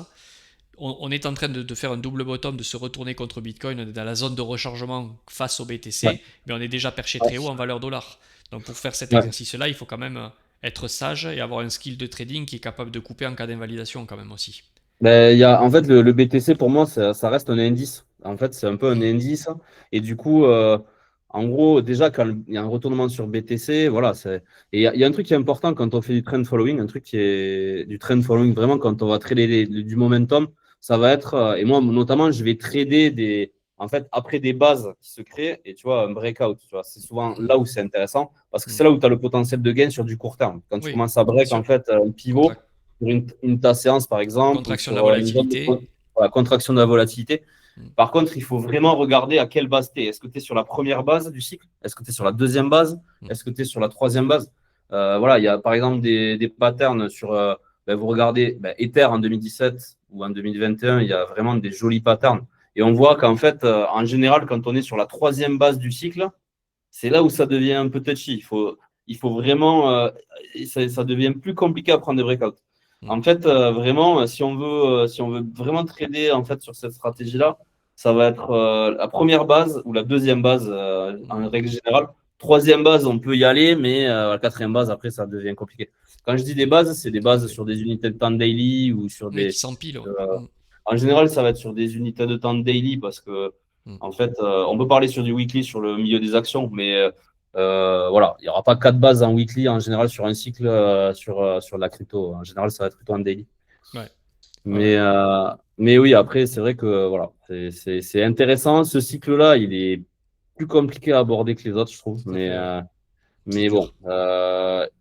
On est en train de faire un double bottom, de se retourner contre Bitcoin, on est dans la zone de rechargement face au Ouais. BTC, mais on est déjà perché Ouais. très haut en valeur dollar. Donc pour faire cet Ouais. exercice-là, il faut quand même être sage et avoir un skill de trading qui est capable de couper en cas d'invalidation quand même aussi. Ben, en fait, le BTC, pour moi, ça reste un indice. En fait, c'est un peu un Mm, indice. Et du coup, En gros, déjà, quand il y a un retournement sur BTC, voilà. Et il y a un truc qui est important quand on fait du trend following, un truc qui est du trend following, vraiment, quand on va trader du momentum, ça va être, et moi, notamment, je vais trader en fait, après des bases qui se créent, et tu vois, un breakout, tu vois, c'est souvent là où c'est intéressant, parce que c'est là où tu as le potentiel de gain sur du court terme. Quand tu Oui, commences à bien break, en sûr. fait, un pivot Contrac- sur ta séance, par exemple, ou contraction de la sur une zone de volatilité. voilà, contraction de la volatilité. Mm. Par contre, il faut vraiment regarder à quelle base tu es. Est-ce que tu es sur la première base du cycle? Est-ce que tu es sur la deuxième base? Mm. Est-ce que tu es sur la troisième base? Voilà, il y a par exemple des patterns sur. Vous regardez Ether en 2017 ou en 2021, il y a vraiment des jolis patterns. Et on voit qu'en fait, en général, quand on est sur la troisième base du cycle, c'est là où ça devient un peu touchy. Il faut vraiment. Ça devient plus compliqué à prendre des breakouts. Mm. En fait, vraiment, si on veut vraiment trader en fait, sur cette stratégie-là, ça va être la première base ou la deuxième base en Mm. règle générale. Troisième base, on peut y aller, mais la quatrième base, après, ça devient compliqué. Quand je dis des bases, c'est des Tout à bases fait. sur des unités de temps daily ou sur Oui, qui des. s'empilent. Ouais. euh, Mm. en général, ça va être sur des unités de temps daily parce que, Mm. en fait, on peut parler sur du weekly, sur le milieu des actions, mais voilà, il n'y aura pas quatre bases en weekly en général sur un cycle sur la crypto. En général, ça va être plutôt en daily. Ouais. Ouais, Mais, ouais. euh, mais oui, après, c'est vrai que voilà, c'est intéressant. Ce cycle-là, il est plus compliqué à aborder que les autres, je trouve. Tout à fait, ouais. C'est Mais bon, dur.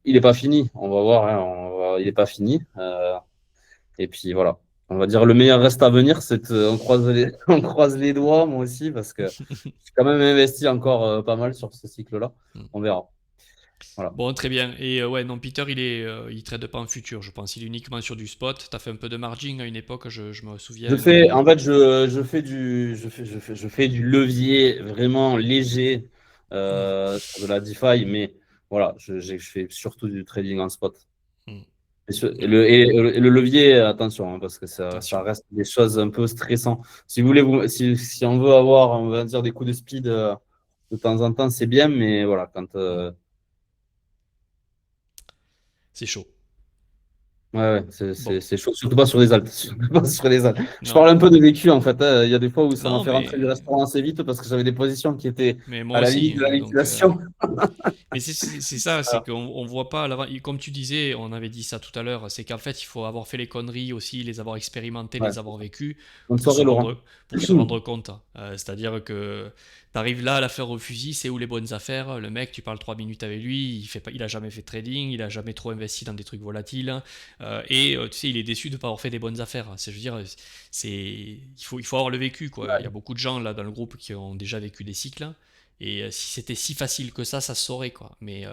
il n'est pas fini. On va voir. Hein, il n'est pas fini. Et puis voilà. On va dire le meilleur reste à venir. On croise on croise les doigts, moi aussi, parce que je suis quand même investi encore pas mal sur ce cycle-là. Mm. On verra. Voilà. Bon, très bien. Et ouais, non, Peter, il trade pas en futur, je pense. Il est uniquement sur du spot. T'as fait un peu de margin à une époque, je me souviens, mais En fait, je fais du levier vraiment léger sur de la DeFi, mais voilà, je fais surtout du trading en spot. mm, Et le levier, attention, hein, parce que ça attention. reste des choses un peu stressantes. Si vous voulez, si on veut avoir, on va dire, des coups de speed de temps en temps, c'est bien, mais voilà, quand, Mm. C'est chaud. ouais, ouais, c'est Bon, c'est- c'est chaud, surtout pas sur des altes. Surtout pas sur les altes. Je non. parle un peu de vécu, en fait. Hein. Il y a des fois où ça m'a Non, fait rentrer du mais, restaurant assez vite parce que j'avais des positions qui étaient mais moi à la aussi. limite de la Donc, liquidation. mais c'est ça, c'est qu'on voit pas à l'avant. Et comme tu disais, on avait dit ça tout à l'heure, c'est qu'en fait, il faut avoir fait les conneries aussi, les avoir expérimentées, Ouais. les avoir vécues Bonne pour se soirée, Laurent. rendre compte. C'est-à-dire que tu arrives là à l'affaire au fusil, c'est où les bonnes affaires. Le mec, tu parles 3 minutes avec lui, il a jamais fait de trading, il a jamais trop investi dans des trucs volatiles. Tu sais, il est déçu de ne pas avoir fait des bonnes affaires. Je veux dire, il faut avoir le vécu, quoi. Il y a beaucoup de gens là dans le groupe qui ont déjà vécu des cycles. Et si c'était si facile que ça se saurait, quoi. Mais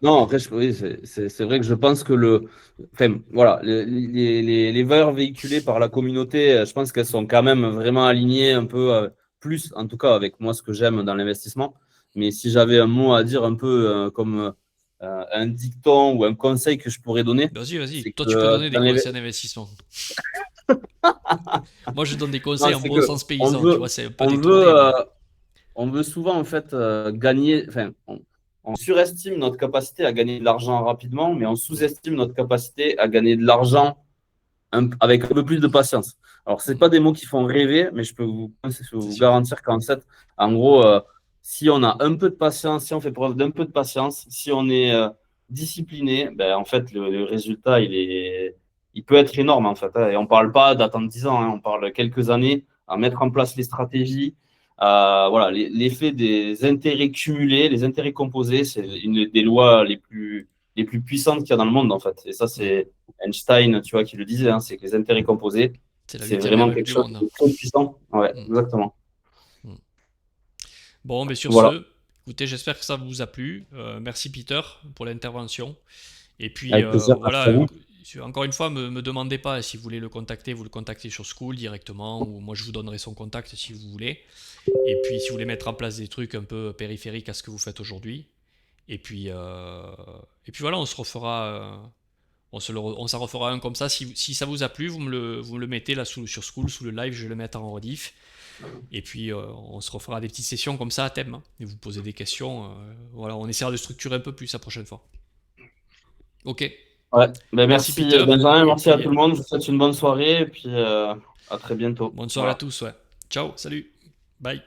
Non, après, oui, c'est vrai que je pense que enfin, voilà, les valeurs véhiculées par la communauté, je pense qu'elles sont quand même vraiment alignées un peu plus, en tout cas, avec moi, ce que j'aime dans l'investissement. Mais si j'avais un mot à dire un peu comme un dicton ou un conseil que je pourrais donner, vas-y, vas-y. c'est Toi, que tu peux donner des dans les... conseils d'investissement. Moi, je donne des conseils Non, en c'est bon que sens on paysan, tu vois, veut, c'est un peu on veut, détourné, mais on veut souvent en fait gagner, enfin, on surestime notre capacité à gagner de l'argent rapidement, mais on sous-estime notre capacité à gagner de l'argent avec un peu plus de patience. Alors, ce pas des mots qui font rêver, mais je peux vous c'est sûr. garantir qu'en fait, en gros, si on a un peu de patience, si on fait preuve d'un peu de patience, si on est discipliné, ben, en fait, le résultat, il peut être énorme, en fait. Hein. Et on ne parle pas d'attendre 10 ans, hein, on parle de quelques années à mettre en place les stratégies. Voilà, l'effet des intérêts cumulés, les intérêts composés, c'est une des lois les plus puissantes qu'il y a dans le monde, en fait. Et ça, Mm. c'est Einstein, tu vois, qui le disait, hein, c'est que les intérêts composés, C'est la c'est huitième vraiment merveille quelque du chose monde. de très puissant. Ouais, Mm. exactement. Mm. Bon, mais sur Voilà, ce, écoutez, j'espère que ça vous a plu. Merci Peter pour l'intervention. Et puis avec plaisir, merci voilà, à vous. encore une fois, me demandez pas si vous voulez le contacter, vous le contactez sur School directement, ou moi je vous donnerai son contact si vous voulez. Et puis si vous voulez mettre en place des trucs un peu périphériques à ce que vous faites aujourd'hui. Et puis voilà, on se refera, on s'en refera un comme ça. Si ça vous a plu, vous me le mettez là sur School, sous le live, je vais le mettre en rediff. Et puis on se refera des petites sessions comme ça à thème, hein. Et vous posez des questions. Voilà, on essaiera de structurer un peu plus la prochaine fois. Ok. Ouais, ben Merci merci Peter. Benjamin, Et merci à puis tout le monde. Je vous souhaite une bonne soirée et puis à très bientôt. bonne soirée à Voilà. tous. Ouais. Ciao, salut. Bye.